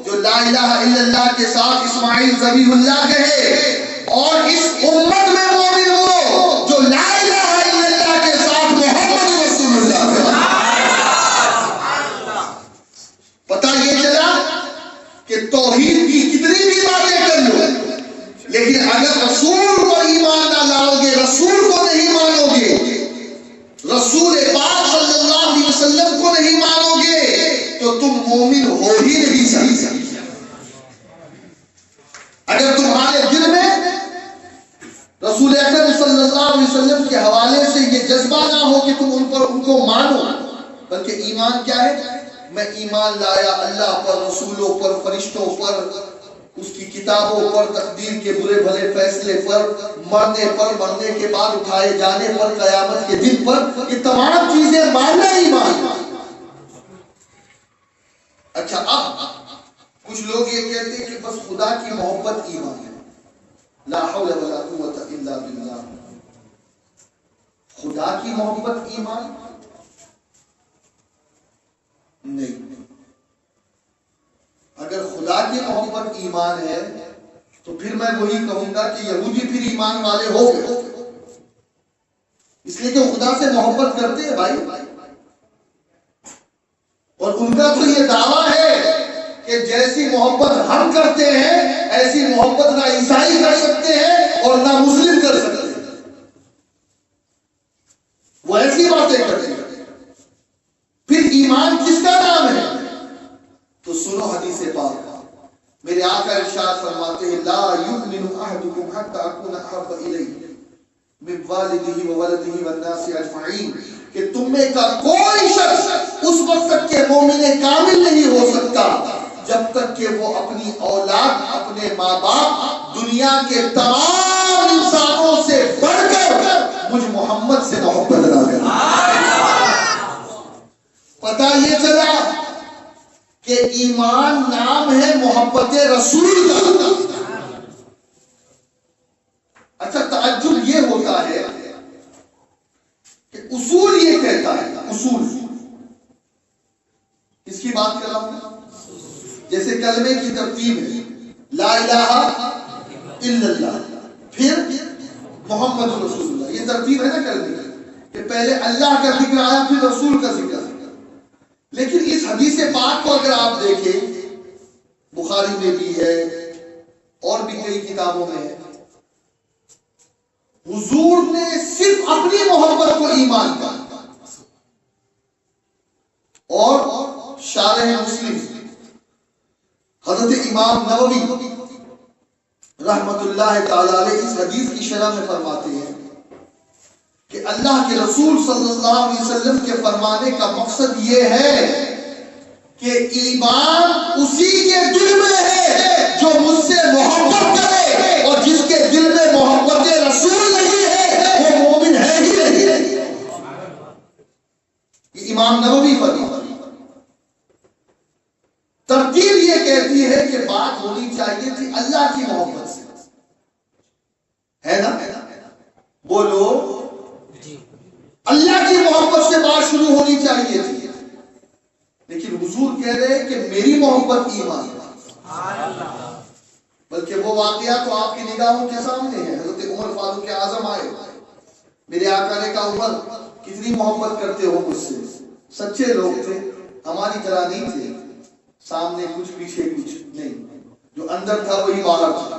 جو لا الہ الا اللہ کے ساتھ اسماعیل ذبیح اللہ کہے۔ اور اس امت میں مومن وہ جو لا الہ الا اللہ کے ساتھ محمد رسول اللہ پتہ یہ چلا کہ توحید کی کتنی بھی باتیں کر لو لیکن اگر رسول پر ایمان نہ لاؤ گے رسول کو نہیں مانو گے رسول پاک صلی اللہ علیہ وسلم کو نہیں مانو گے تو تم مومن ہو ہی نہیں سکتے اگر تمہارے دل میں رسول اکرم صلی اللہ علیہ وسلم کے حوالے سے یہ جذبہ نہ ہو کہ تم ان کو مانو بلکہ ایمان کیا ہے میں ایمان لایا اللہ پر رسولوں پر فرشتوں پر اس کی کتابوں پر تقدیر کے برے بھلے فیصلے پر مرنے کے بعد اٹھائے جانے پر قیامت کے دن پر یہ تمام چیزیں ماننا ایمان اچھا اب کچھ لوگ یہ کہتے ہیں کہ بس خدا کی محبت ایمان ہے لا حول ولا قوت الا باللہ خدا کی محبت ایمان نہیں اگر خدا کی محبت ایمان ہے تو پھر میں وہی کہوں گا کہ یہودی پھر ایمان والے ہو گئے اس لیے کہ خدا سے محبت کرتے ہیں بھائی اور ان کا تو یہ دعویٰ ہے کہ جیسی محبت ہم کرتے ہیں ایسی محبت نہ عیسائی کر سکتے ہیں اور نہ مسلم کر سکتے ہیں وہ ایسی باتیں کرتے ہیں پھر ایمان کس کا نام ہے تو سنو حدیث پاک میرے آقا ارشاد فرماتے ہیں لا یؤمن احدکم حتی اکون احب الیہ من والدہ وولدہ والناس اجمعین کہ تم میں کا کوئی شخص اس وقت تک کہ مومن کامل نہیں ہو سکتا جب تک کہ وہ اپنی اولاد اپنے ماں باپ دنیا کے تمام انسانوں سے بڑھ کر مجھ محمد سے محبت نہ کرے پتہ یہ چلا کہ ایمان نام ہے محبت رسول کا اچھا تعجب یہ ہوتا ہے کہ اصول یہ کہتا ہے اصول اس کی بات کر رہا ہوں جیسے کلمے کی ترتیب ہے لا الہ الا اللہ پھر محمد رسول اللہ یہ ترتیب ہے نا کلمے کہ پہلے اللہ کا ذکر آیا پھر رسول کا ذکر لیکن اس حدیث پاک کو اگر آپ دیکھیں بخاری میں بھی ہے اور بھی کئی کتابوں میں ہے حضور نے صرف اپنی محبت کو ایمان کا اور شارح مسلم حضرت امام نووی رحمت اللہ تعالی علیہ اس حدیث کی شرح میں فرماتے ہیں کہ اللہ کے رسول صلی اللہ علیہ وسلم کے فرمانے کا مقصد یہ ہے کہ ایمان اسی کے دل میں ہے جو مجھ سے محبت کرے اور جس کے دل میں محبت رسول نہیں ہے وہ مومن ہے ہی نہیں یہ امام نووی فرماتے ہیں ترتیب یہ کہتی ہے کہ بات ہونی چاہیے تھی اللہ کی محبت سے ہے نا بولو اللہ کی محبت سے بات شروع ہونی چاہیے تھی لیکن حضور کہہ رہے ہیں کہ میری محبت ایمان ہے بلکہ وہ واقعہ تو آپ کی نگاہوں کے سامنے ہے حضرت عمر فاروق اعظم آئے میرے آقا نے کہا عمر کتنی محبت کرتے ہو مجھ سے سچے لوگ تھے ہماری طرح نہیں تھے سامنے کچھ پیچھے کچھ نہیں جو اندر تھا وہی باہر تھا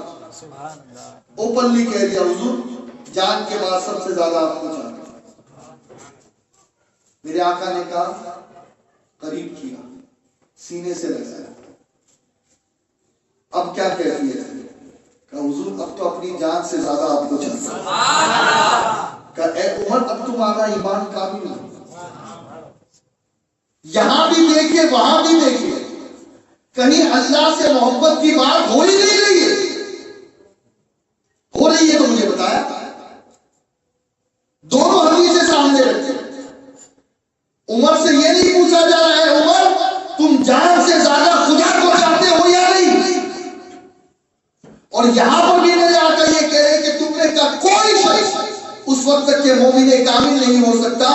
اوپنلی کہہ دیا حضور جان کے بعد سب سے زیادہ آپ کو چاہتا میرے آقا نے کہا قریب کیا سینے سے لگایا اب کیا کہتی ہے کہا حضور اب تو اپنی جان سے زیادہ آپ کو چاہتا کہا اے عمر اب تمہارا ایمان کامل ہے یہاں بھی دیکھیے وہاں بھی دیکھیے کہیں اللہ سے محبت کی بات ہو ہی نہیں رہی ہے ہو رہی ہے تو مجھے بتایا دونوں حدیثیں سامنے رکھتے عمر سے یہ نہیں پوچھا جا رہا ہے عمر تم جان سے زیادہ خدا کو چاہتے ہو یا نہیں اور یہاں پر بھی میرے آقا یہ کہہ رہے کہ تم نے کا کوئی شخص اس وقت تک کہ مومن کامل نہیں ہو سکتا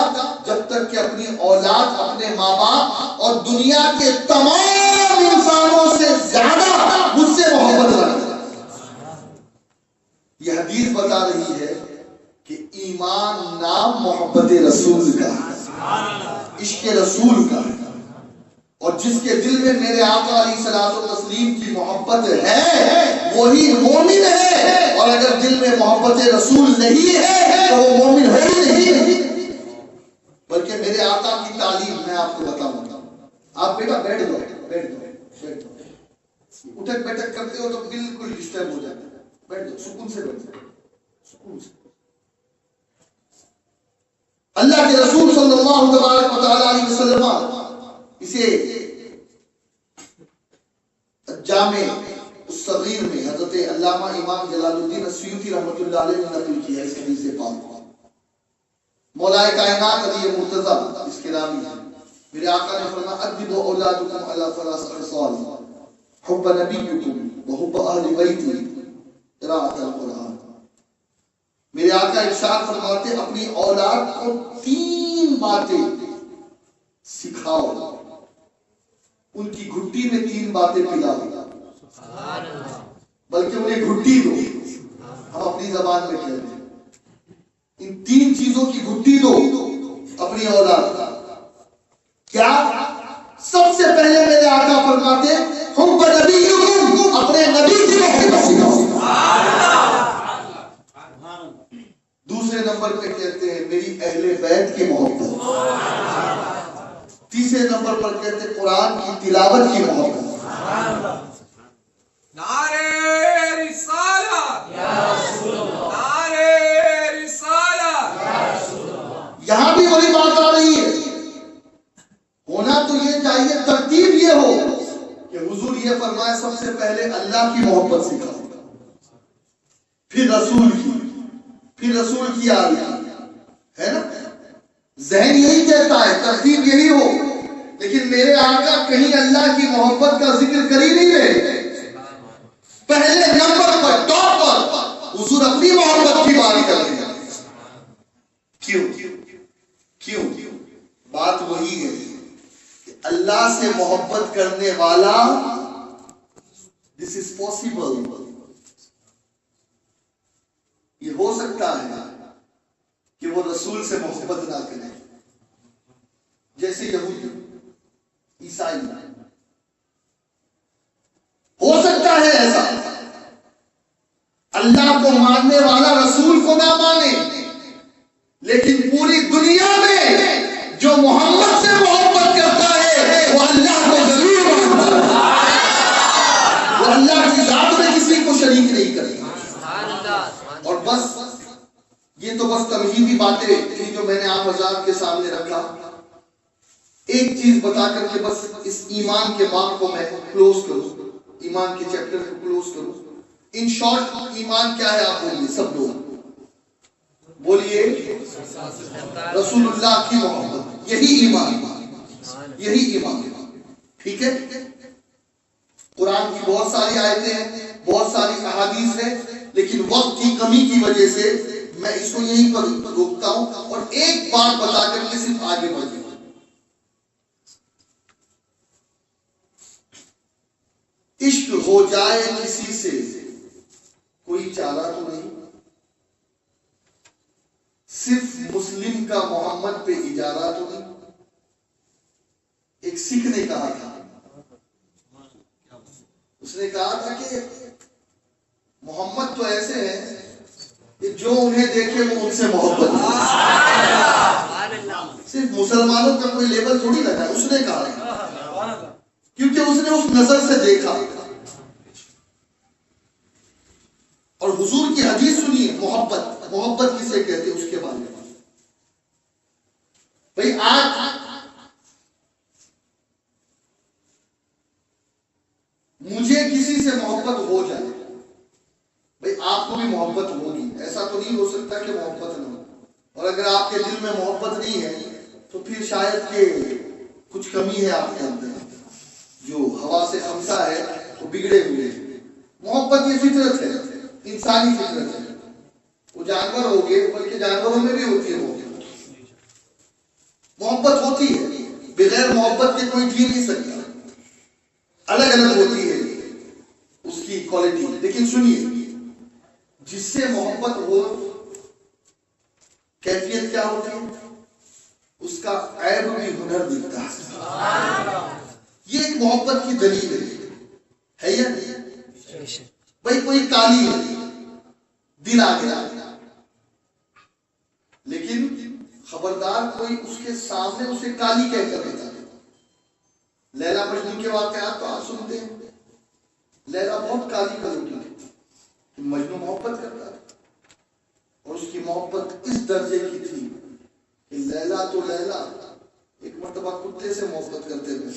جب تک کہ اپنی اولاد اپنے ماں باپ اور دنیا کے تمام انسانوں سے زیادہ مجھ سے محبت رکھتا یہ بتا رہی ہے کہ ایمان نام محبت رسول کا ہے، عشق رسول کا ہے، اور جس کے دل میں میرے آقا علیہ الصلوۃ والتسلیم کی محبت ہے وہی مومن ہے، اور اگر دل میں محبت رسول نہیں ہے تو وہ مومن ہے ہی نہیں۔ بلکہ میرے آقا کی تعلیم میں آپ کو بتاؤں گا، آپ بیٹا بیٹھ دو، اٹھک بیٹھک کرتے ہو تو بالکل ڈسٹرب ہو جاتا ہے، بیٹھ دو، سکون سے بیٹھ دو، سکون سے۔ اللہ کے رسول صلی اللہ تبارک و تعالی علیہ وسلم اسے جامع الصغیر میں حضرت علامہ امام جلال الدین السیوطی رحمۃ اللہ علیہ نے نقل کیا اس حدیث پاک۔ مولا کائنات علی مرتضی اس کے نامی ہے، میرے آقا نے فرمایا ادبوا اولادکم علی ثلاث خصال، حب نبیکم وحب اہل بیتی قراءۃ القرآن۔ میرے آقا ارشاد فرماتے اپنی اولاد کو 3 باتیں سکھاؤ، ان کی گھٹی میں 3 باتیں پلاؤ، بلکہ انہیں گھٹی دو، ہم اپنی زبان میں کہتے ہیں ان 3 چیزوں کی گھٹی دو اپنی اولاد کا۔ کیا؟ سب سے پہلے میرے آقا فرماتے حب نبیکم، اپنے نبی کی محبت سکھاؤ۔ دوسرے نمبر پہ کہتے ہیں میری اہل بیت کی محبت، تیسرے نمبر پر کہتے ہیں قرآن کی تلاوت کی محبت۔ نعرہ رسالت یا رسول اللہ، نعرہ رسالت یا رسول اللہ۔ یہاں بھی وہی بات آ رہی ہے، ہونا تو یہ چاہیے، ترتیب یہ ہو کہ حضور یہ فرمائے سب سے پہلے اللہ کی محبت سکھاؤ، پھر رسول کی، پھر رسول کی آگے، ہے نا؟ ذہن یہی کہتا ہے، ترتیب یہی ہو، لیکن میرے آقا کہیں اللہ کی محبت کا ذکر کر ہی نہیں رہے۔ پہلے نمبر پر، ٹاپ پر حضور اپنی محبت کی بات کر رہے ہیں۔ کیوں؟ بات وہی ہے کہ اللہ سے محبت کرنے والا دس از پاسبل، یہ ہو سکتا ہے کہ وہ رسول سے محبت نہ کرے، جیسے یہودی عیسائی، ہو سکتا ہے ایسا، اللہ کو ماننے والا رسول کو نہ مانے، لیکن پوری دنیا میں جو محمد سے محبت کرتا ہے وہ اللہ کو ضرور مانتا ہے، وہ اللہ کی ذات میں کسی کو شریک نہیں کرتا۔ اور بس یہ تو بس تمہیدی باتیں تھی جو میں نے آپ حضرات کے سامنے رکھا، ایک چیز بتا کر کے بس اس ایمان کے باب کو میں کلوز کروں، ایمان کے چیپٹر کو کلوز کروں۔ ان شارٹ ایمان کیا ہے آپ بولیے، سب لوگ بولیے، رسول اللہ کی محبت، یہی ایمان، یہی ایمان، ٹھیک ہے؟ قرآن کی بہت ساری آیتیں ہیں، بہت ساری احادیث ہیں، لیکن وقت کی کمی کی وجہ سے میں اس کو یہیں پر روکتا ہوں اور ایک بات بتا کر کے صرف آگے بڑھتا ہوں۔ عشق ہو جائے کسی سے کوئی چارہ تو نہیں، صرف مسلم کا محمد پہ اجارہ تو نہیں۔ ایک سکھ نے کہا تھا، اس نے کہا تھا کہ محمد تو ایسے ہیں کہ جو انہیں دیکھے وہ ان سے محبت کرے۔ صرف مسلمانوں کا کوئی لیبل تھوڑی لگا، اس نے کہا، کیونکہ اس نے اس نظر سے دیکھا۔ اور حضور کی حدیث سنیے، محبت کسے کہتے ہیں اس کے بارے میں۔ بھئی آج مجھے کسی سے محبت ہو جائے، بھئی آپ کو بھی محبت ہوگی، ایسا تو نہیں ہو سکتا کہ محبت نہ ہو۔ اور اگر آپ کے دل میں محبت نہیں ہے تو پھر شاید کہ کچھ کمی ہے آپ کے اندر، جو ہوا سے خمسہ ہے وہ بگڑے ہوئے ہیں۔ محبت یہ فطرت ہے، انسانی فطرت ہے، وہ جانور ہو گئے، بلکہ جانوروں میں بھی ہوتی ہے محبت ہوتی ہے، بغیر محبت کے کوئی جی نہیں سکتا، الگ الگ ہوتی ہے اس کی کوالٹی۔ لیکن سنیے، جس سے محبت ہو کیفیت کیا ہوتی ہے؟ اس کا عیب بھی ہنر دکھتا ہے. یہ ایک محبت کی دلیل ہے یا نہیں؟ بھائی کوئی کالی ہے، دل آ گیا، لیکن خبردار کوئی اس کے سامنے اسے کالی کہہ کر دیتا ہے. لیلا مجنون کے واقعات تو آپ سنتے ہیں. لیلا بہت کالی کلر کی تھی، مجنون محبت کرتا ہے، اور اس کی محبت اس درجے کی تھی کہ لیلا تو لیلا ایک مرتبہ کتے سے محبت کرتے ہوئے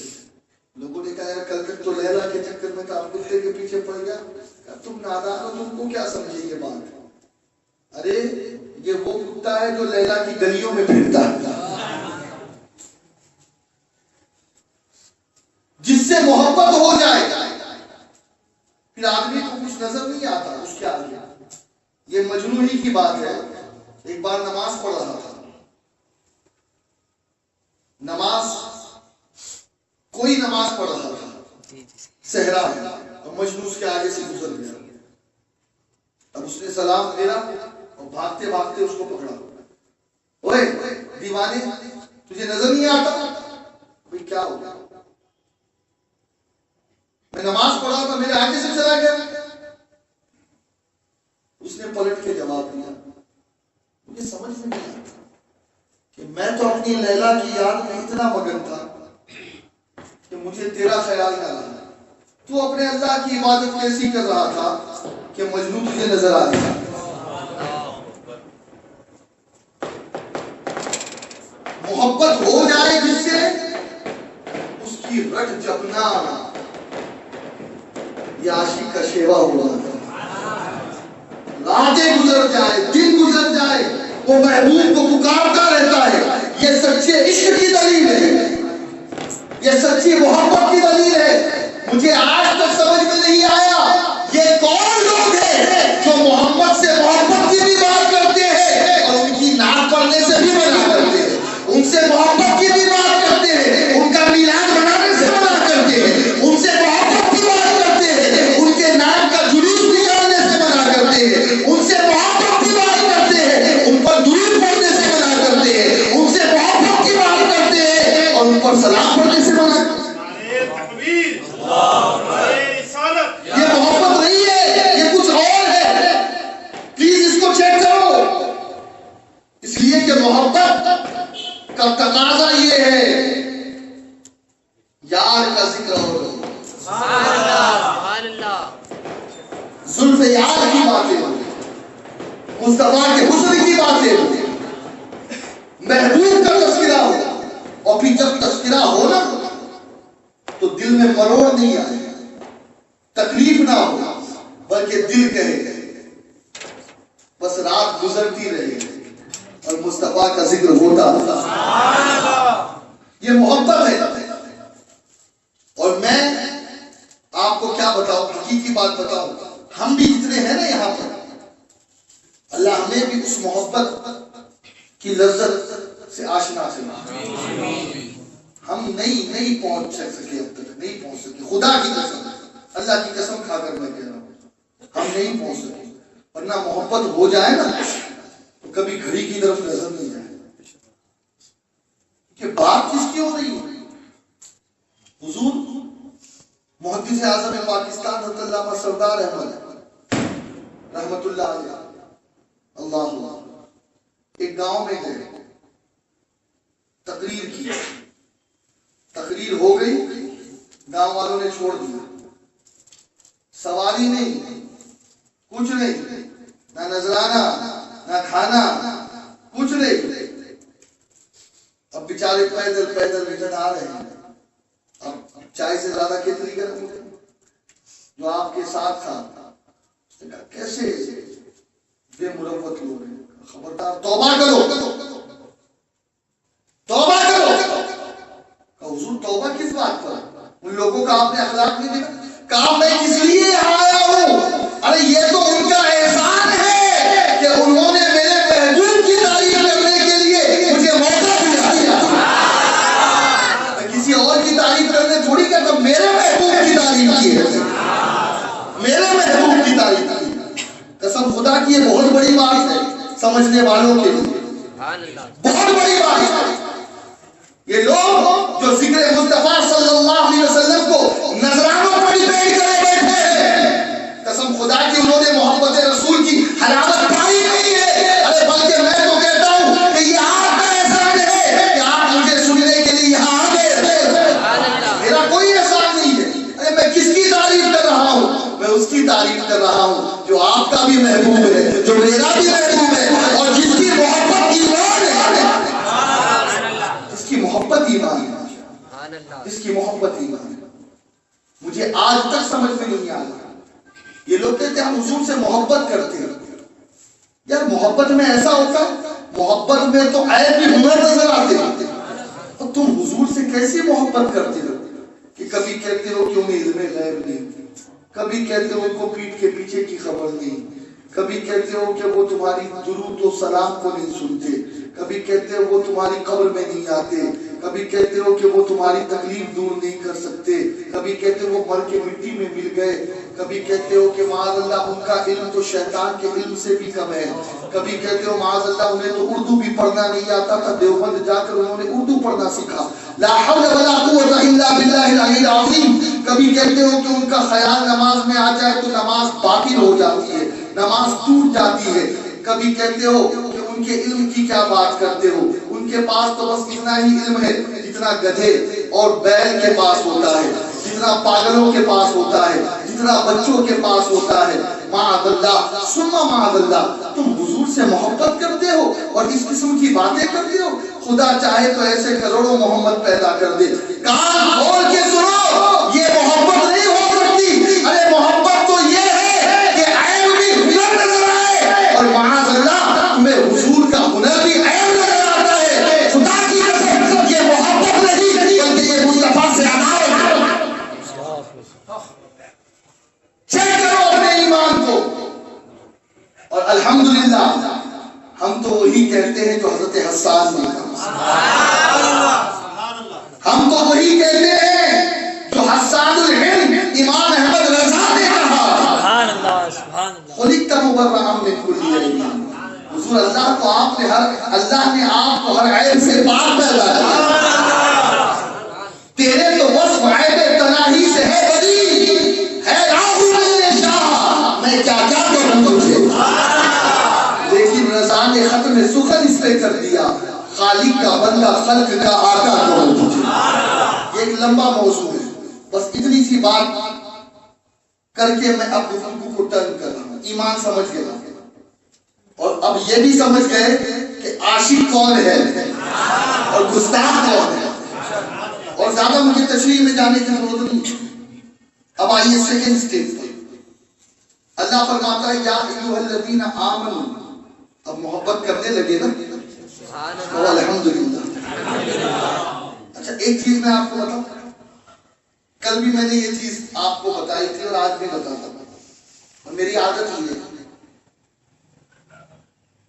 لوگوں نے کہا کل تک تو لیلا کے چکر میں تھا، کتے کے پیچھے پڑ گیا. تم نادان ہو، تم کو کیا سمجھے یہ بات؟ ارے یہ وہ کتا ہے جو لیلا کی گلیوں میں پھرتا ہے. جس سے محبت ہو جائے پھر آدمی کو کچھ نظر نہیں آتا اس کے آگے. یہ مجنونی کی بات ہے. ایک بار نماز پڑھ رہا تھا، کوئی نماز پڑھ رہا تھا، صحرا ہے، اور مجنون اس کے آگے سے گزر گیا. اب اس نے سلام پھیرا اور بھاگتے بھاگتے اس کو پکڑا. اوے دیوانے، تجھے نظر نہیں آتا؟ بھئی کیا ہو گیا؟ میں نماز پڑھا تھا، میرے آگے سے چلا گیا. اس نے پلٹ کے جواب دیا، مجھے سمجھ میں نہیں آتا کہ میں تو اپنی لیلا کی یاد میں اتنا مگن تھا کہ مجھے تیرا خیال نہ رہا. تو اپنے اللہ کی عبادت کیسی کر رہا تھا کہ مجنون تجھے نظر آ گیا. محبت ہو جائے جس سے اس کی رٹ جپنا یہ عاشق کا شیوا ہوا ہے. راتیں گزر جائے، دن گزر جائے، وہ محبوب کو پکارتا رہتا ہے. یہ سچے عشق کی دلیل ہے، یہ سچی محبت کی دلیل ہے. مجھے آج تک سمجھ میں نہیں آیا یہ کون لوگ ہیں جو محبت سے محبت کی بھی بات کرتے ہیں اور ان کی نعت پڑھنے سے بھی منع کرتے ہیں. ان سے محبت کی بھی بات کرتے ہیں، ان کا میلاد منانے سے منع کرتے ہیں. ان سے محبت کی بات کرتے ہیں، ان کے نام کا جلوس نکالنے سے منع کرتے ہیں. ان سے محبت کی بات کرتے ہیں، ان پر درود پڑھنے سے منع کرتے ہیں. ان سے محبت کی بات کرتے ہیں اور ان پر سلام پڑھنے سے منع کرتے ہیں. یہ محبت نہیں ہے، یہ کچھ اور ہے. پلیز اس کو چیک کرو. اس لیے کہ محبت کا تقاضا یہ ہے یار کا ذکر ہو، زلف یار کی باتیں ہو، مصطفیٰ کے حسن کی باتیں ہو، محبوب کا تذکرہ ہو. اور پھر جب تذکرہ ہو نا تو دل میں مروڑ نہیں آئے، تکلیف نہ ہو، بلکہ دل کہے بس رات گزرتی رہے اور مصطفیٰ کا ذکر ہوتا. یہ محبت ہے. اور میں آپ کو کیا بتاؤں، حقیقی بات بتاؤں، ہم بھی جتنے ہیں نا یہاں پر، اللہ ہمیں بھی اس محبت کی لذت سے آشنا کرنا. ہم نہیں پہنچ سکے، اب تک نہیں پہنچ سکے. خدا کی قسم، اللہ کی قسم کھا کر میں کہہ رہا ہوں، ہم نہیں پہنچ سکے. ورنہ محبت ہو جائے نا تو کبھی گھڑی کی طرف نظر نہیں جائے کہ بات کس کی ہو رہی ہے. حضور محدث اعظم پاکستان حضرت علامہ سردار احمد رحمت اللہ علیہ اللہ ایک گاؤں میں گئے، تقریر کی. تقریر ہو گئی، گاؤں والوں نے چھوڑ دیا. سواری نہیں، کچھ نہیں، نہ نذرانہ نہ کھانا، کچھ نہیں. اب بیچارے پیدل ریٹرن آ رہے ہیں. اب چائے سے زیادہ کتنی گرمی ہے. جو آپ کے ساتھ تھا اس نے کہا کیسے بے مروت لوگ ہیں، خبردار توبہ کرو، توبہ کرو. حضور توبہ کس بات پر؟ ان لوگوں کا آپ نے اخلاق نہیں دیکھا. کہا میں اس لیے آیا ہوں، ارے یہ تو ان کا احسان ہے کہ انہوں نے میرے محبوب کی تعریف کرنے کے لیے مجھے موقع دیا. میں کسی اور کی تعریف کرنے تھوڑی کرتا، میرے محبوب کی تعریف کی ہے، میرے محبوب کی تعریف کی. قسم قسم خدا کی یہ بہت بڑی بات ہے سمجھنے والوں کے لیے، بہت بڑی بات ہے۔ یہ لوگ جو ذکر مصطفیٰ صلی اللہ علیہ وسلم کو نذرانوں پر ڈیپینڈ کرے بیٹھے ہیں، قسم خدا کی انہوں نے محبت رسول کی حلاوت پائی نہیں ہے۔ ارے بلکہ میں تو کہتا ہوں کہ یہ آپ کا احسان ہے کہ آپ مجھے سننے کے لیے یہاں آ گئے، میرا کوئی احسان نہیں ہے۔ ارے میں کس کی تعریف کر رہا ہوں؟ میں اس کی تعریف کر رہا ہوں جو آپ کا بھی محبوب ہے، جو میرا بھی محبوب ہے، اور جس کی محبت ایمان ہے، جس کی محبت ایمان ہے، جس کی محبت ایمان ہے۔ مجھے آج تک سمجھ میں نہیں آیا، یہ لوگ کہتے ہیں ہم حضور سے محبت کرتے ہیں۔ یار محبت میں ایسا ہوتا ہے، محبت میں تو عیب بھی ہنر نظر آتے ہیں، اور تم حضور سے کیسی محبت کرتے ہو کہ کبھی کہتے ہو کہ انہیں علم غیب نہیں، کبھی کہتے ہو ان کو پیٹھ کے پیچھے کی خبر نہیں، کبھی کہتے ہو کہ وہ تمہاری درود و سلام کو نہیں سنتے، کبھی کہتے ہو وہ تمہاری قبر میں نہیں آتے، کبھی کہتے ہو کہ وہ تمہاری تکلیف دور نہیں کر سکتے، کبھی کہتے ہو وہ مر کے مٹی میں مل گئے، کبھی کہتے ہو کہ معاذ اللہ ان کا علم تو شیطان کے علم سے بھی کم ہے، کبھی کہتے ہو معاذ اللہ انہیں تو اردو بھی پڑھنا نہیں آتا تھا، دیوبند جا کر انہوں نے اردو پڑھنا سیکھا، لا حول ولا قوت الا باللہ العلی العظیم۔ کبھی کہتے ہو کہ ان کا خیال نماز میں آ جائے تو نماز باطل ہو جاتی ہے، نماز ٹوٹ جاتی ہے، کبھی کہتے ہو کہ ان کے علم کی کیا بات کرتے ہو، ان کے پاس تو بس اتنا ہی علم ہے جتنا گدھے اور بیل کے پاس ہوتا ہے، جتنا پاگلوں کے پاس ہوتا ہے، جتنا بچوں کے پاس ہوتا ہے۔ معاذ اللہ ثم معاذ اللہ، تم حضور سے محبت کرتے ہو اور اس قسم کی باتیں کرتے ہو؟ خدا چاہے تو ایسے کروڑوں محمد پیدا کر دے، کان کھول کے سنو، یہ محبت نہیں ہو سکتی۔ ارے محبت تو یہ ہے کہ عیب بھی ہنر نظر آئے، اور معاذ اللہ تمہیں حضور کا ہنر بھی عیب نظر آتا ہے۔ خدا کی قسم یہ محبت نہیں بلکہ یہ مصطفیٰ سے عداوت ہے۔ چیک کرو اپنے ایمان کو، اور الحمدللہ ہم تو وہی کہتے ہیں جو حضرت حسان نے کہا، ہم تو وہی کہتے ہیں جو حسان الہند امام احمد رضا نے کہا، خلقت مبرئا من کل عیب۔ حضور اللہ کو آپ نے اللہ نے آپ کو ہر عیب سے پاک پیدا کیا، تیرے تو وصف عیب تناہی سے ہے بری، ہے راہو اللہ شاہ، میں کیا کیا کروں تجھے۔ لیکن رضا نے ختم سخن اس پہ کر دیا، خالق کا بندہ خلق کا آقا کروں تجھے۔ یہ ایک لمبا موضوع ہے، بس اتنی سی بات کر کے میں اب گفتگو کو ٹرن کر رہا ہوں۔ ایمان سمجھ گیا، اور اب یہ بھی سمجھ گئے کہ عاشق کون ہے اور گستاخ کون ہے، اور زیادہ مجھے تشریح میں جانے کی ضرورت نہیں۔ اب آئیے سیکنڈ سٹیپ پر، اللہ فرماتا ہے یا ایھا الذین آمنوا، اب محبت کرنے لگے نا، الحمدللہ۔ اچھا ایک چیز میں آپ کو بتاؤں، کل بھی میں نے یہ چیز آپ کو بتائی تھی اور آج بھی بتاتا ہوں، اور میری عادت یہ ہے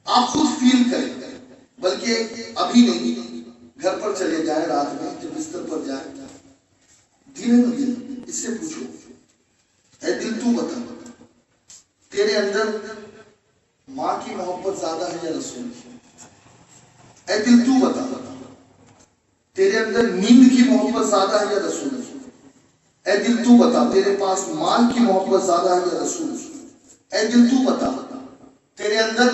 آپ خود فیل کریں، بلکہ ابھی نہیں، گھر پر چلے جائیں، رات میں جب بستر پر جائیں، دل ہے نا دل، اس سے پوچھو اے دل تو بتا تیرے اندر ماں کی محبت زیادہ ہے یا رسول کی؟ اے دل تو بتا تیرے اندر نیند کی محبت زیادہ ہے یا رسول کی؟ اے دل تو بتا تیرے پاس مال کی محبت زیادہ ہے یا رسول کی؟ اے دل تو بتا تیرے اندر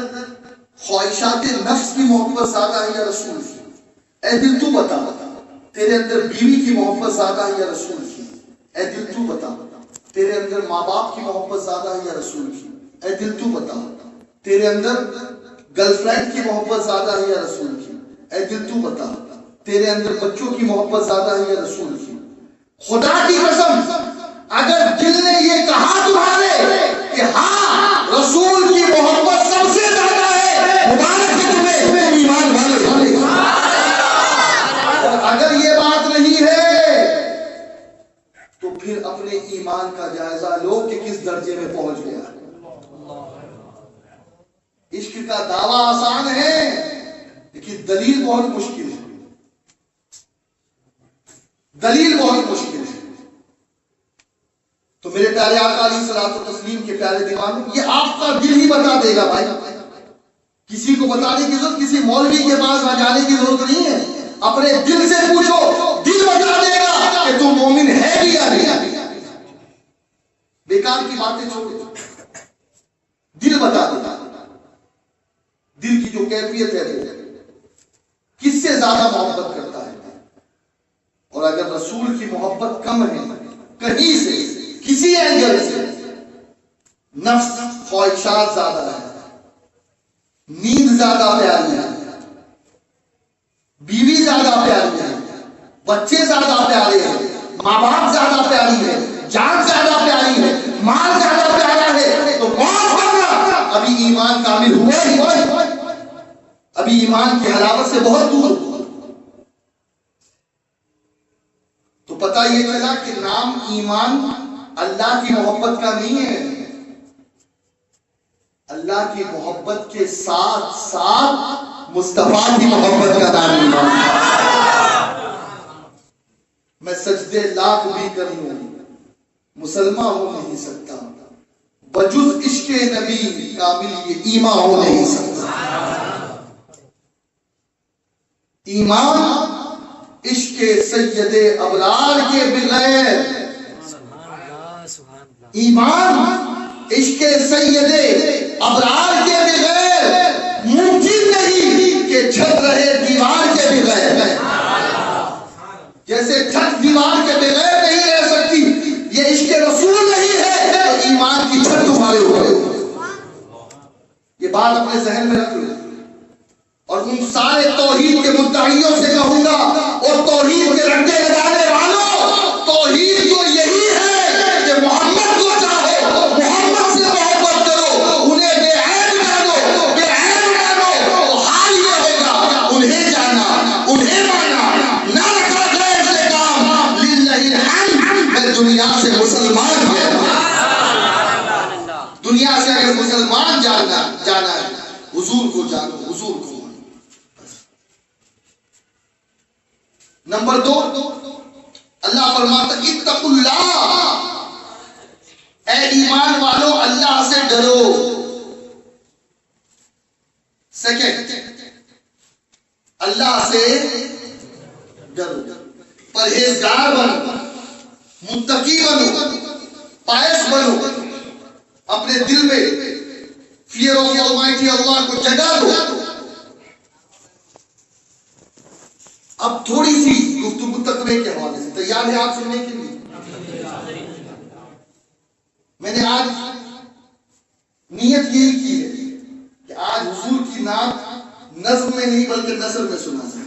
خواہشات نفس کی محبت زیادہ ہے یا رسول کی؟ اے دل تو بتا تیرے اندر بیوی کی محبت زیادہ ہے یا رسول کی؟ اے دل تو بتا تیرے اندر ماں باپ کی محبت زیادہ ہے یا رسول کی؟ اے دل تو بتا تیرے اندر گرل فرینڈ کی محبت زیادہ ہے یا رسول کی؟ اے دل تو بتا تیرے اندر بچوں کی محبت زیادہ ہے یا رسول کی؟ خدا کی قسم اگر دل نے یہ کہا تمہارے کہ ہاں رسول کی محبت سب سے زیادہ ہے، مبارک ہے تمہیں ایمان والے۔ اور اگر یہ بات نہیں ہے تو پھر اپنے ایمان کا جائزہ لو کہ کس درجے میں پہنچ گیا۔ عشق کا دعویٰ آسان ہے لیکن دلیل بہت مشکل ہے، دلیل بہت مشکل ہے۔ تو میرے پیارے آقا علیہ الصلوۃ والتسلیم کے پیارے دیوانوں، یہ آپ کا دل ہی بتا دے گا بھائی، کسی کو بتانے کی ضرورت، کسی مولوی کے پاس نہ جانے کی ضرورت نہیں ہے، اپنے دل سے پوچھو، دل بتا دے گا کہ تم مومن ہے بھی یا نہیں۔ بیکار کی باتیں چھوڑو، دل بتا دے گا، دل کی جو کیفیت ہے وہ کس سے زیادہ محبت کرتا ہے، اور اگر رسول کی محبت کم ہے کہیں سے کسی اینگل سے، نفس خواہشات زیادہ ہے، نیند زیادہ پیاری ہے، بیوی زیادہ پیاری ہے، بچے زیادہ پیارے ہیں، ماں باپ زیادہ پیاری ہے، جان زیادہ پیاری ہے، مال زیادہ پیارا ہے، تو کون ہوگا؟ ابھی ایمان کامل ہوا ہی، ابھی ایمان کی حلاوت سے بہت دور۔ تو پتہ یہ چلا کہ نام ایمان اللہ کی محبت کا نہیں ہے، اللہ کی محبت کے ساتھ ساتھ مصطفیٰ کی محبت کا نام ایمان ہے۔ میں سجدے لاکھ بھی کر لوں مسلمان ہو نہیں سکتا، بجز عشق نبی کامل یہ ایمان ہو نہیں سکتا۔ ایمان عشق سید ابرار کے بغیر، ایمان عشق سید ابرار کے بغیر ممکن نہیں کہ چھت رہے دیوار کے بغیر، جیسے چھت دیوار کے بغیر نہیں رہ سکتی، یہ عشق رسول نہیں ہے تو ایمان کی چھت تمہارے اوپر۔ یہ بات اپنے ذہن میں رکھ لو، اور ان سارے توحید کے مدعیوں سے کہوں گا، اور توحید کے رٹے لگانے والوں، توحید تو یہی ہے کہ محمد کو چاہو، محمد سے محبت کرو، انہیں بے عیب جانو، بے عیب مانو، تو حال یہ ہوگا انہیں جانا، انہیں مانا، نہ رکھا غیر سے کام، للہ الحمد۔ میں دنیا سے مسلمان ہوں، دنیا سے اگر مسلمان جانا ہے، حضور کو جانو، حضور کو۔ نمبر 2، اللہ فرماتا اتقوا اللہ، اے ایمان والو اللہ سے ڈرو۔ سیکنڈ، اللہ سے ڈرو، پرہیزگار بنو، متقی بنو، پائس بنو، اپنے دل میں فیئر آف آلمائٹی اللہ کو جگہ دو۔ اب تھوڑی سی گفتگو تقوی کے حوالے سے، تیار ہے آپ سننے کے لیے؟ میں نے آج نیت یہی کی ہے کہ آج حضور کی نعت نظم میں نہیں بلکہ نثر میں سنا جائے۔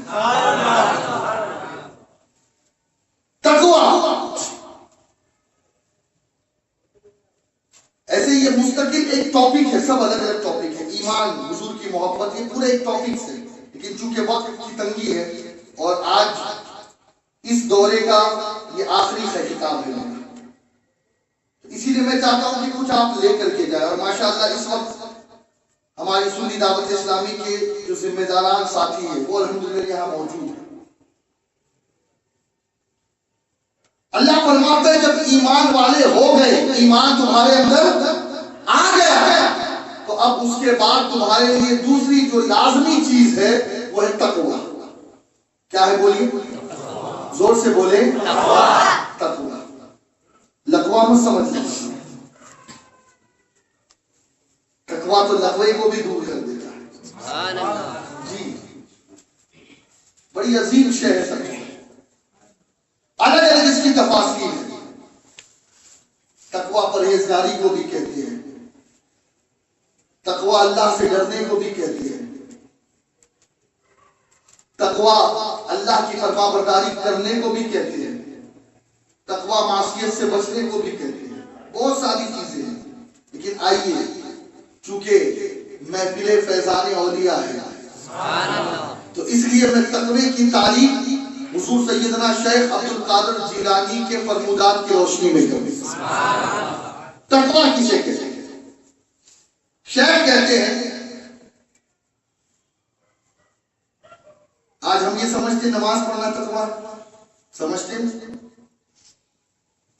تقوی ایسے یہ مستقل ایک ٹاپک ہے، سب الگ الگ ٹاپک ہے، ایمان، حضور کی محبت، یہ پورے ایک ٹاپک ہے، لیکن چونکہ وقت کی تنگی ہے اور آج اس دورے کا یہ آخری خطاب ہے، اسی لیے میں چاہتا ہوں کہ کچھ آپ لے کر کے جائیں۔ اور ماشاءاللہ اس وقت ہماری سنی دعوت اسلامی کے جو ذمہ داران ساتھی ہیں وہ الحمدللہ یہاں موجود ہیں۔ اللہ فرماتا ہے جب ایمان والے ہو گئے، ایمان تمہارے اندر آ گیا، تو اب اس کے بعد تمہارے لیے دوسری جو لازمی چیز ہے وہ ہے تقوی۔ کیا ہے بولیے؟ زور سے بولیں، تقوی۔ لقوہ مت سمجھ لیجیے، تقوی تو لقوے کو بھی دور کر دیتا ہے۔ جی بڑی عظیم شے ہے تقوی، الگ الگ اس کی تفاصیل ہے۔ تقوی پرہیزگاری کو بھی کہتی ہے، تقوی اللہ سے ڈرنے کو بھی کہتی ہے، تقوی اللہ کی فرما برداری کرنے کو بھی کہتی ہے، تقوی معصیت سے بچنے کو بھی کہتی ہے، بہت ساری چیزیں ہیں۔ لیکن آئیے، چونکہ محفل فیضان اولیاء ہے تو اس لیے میں تقوی کی تعریف حضور سیدنا شیخ عبد القادر جیلانی کے فرمودات کی روشنی میں کروں۔ تقوی کسے کہتے ہیں؟ شیخ کہتے ہیں، آج ہم یہ سمجھتے نماز پڑھنا تقوی، سمجھتے ہیں؟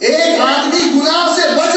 ایک آدمی گناہ سے بچ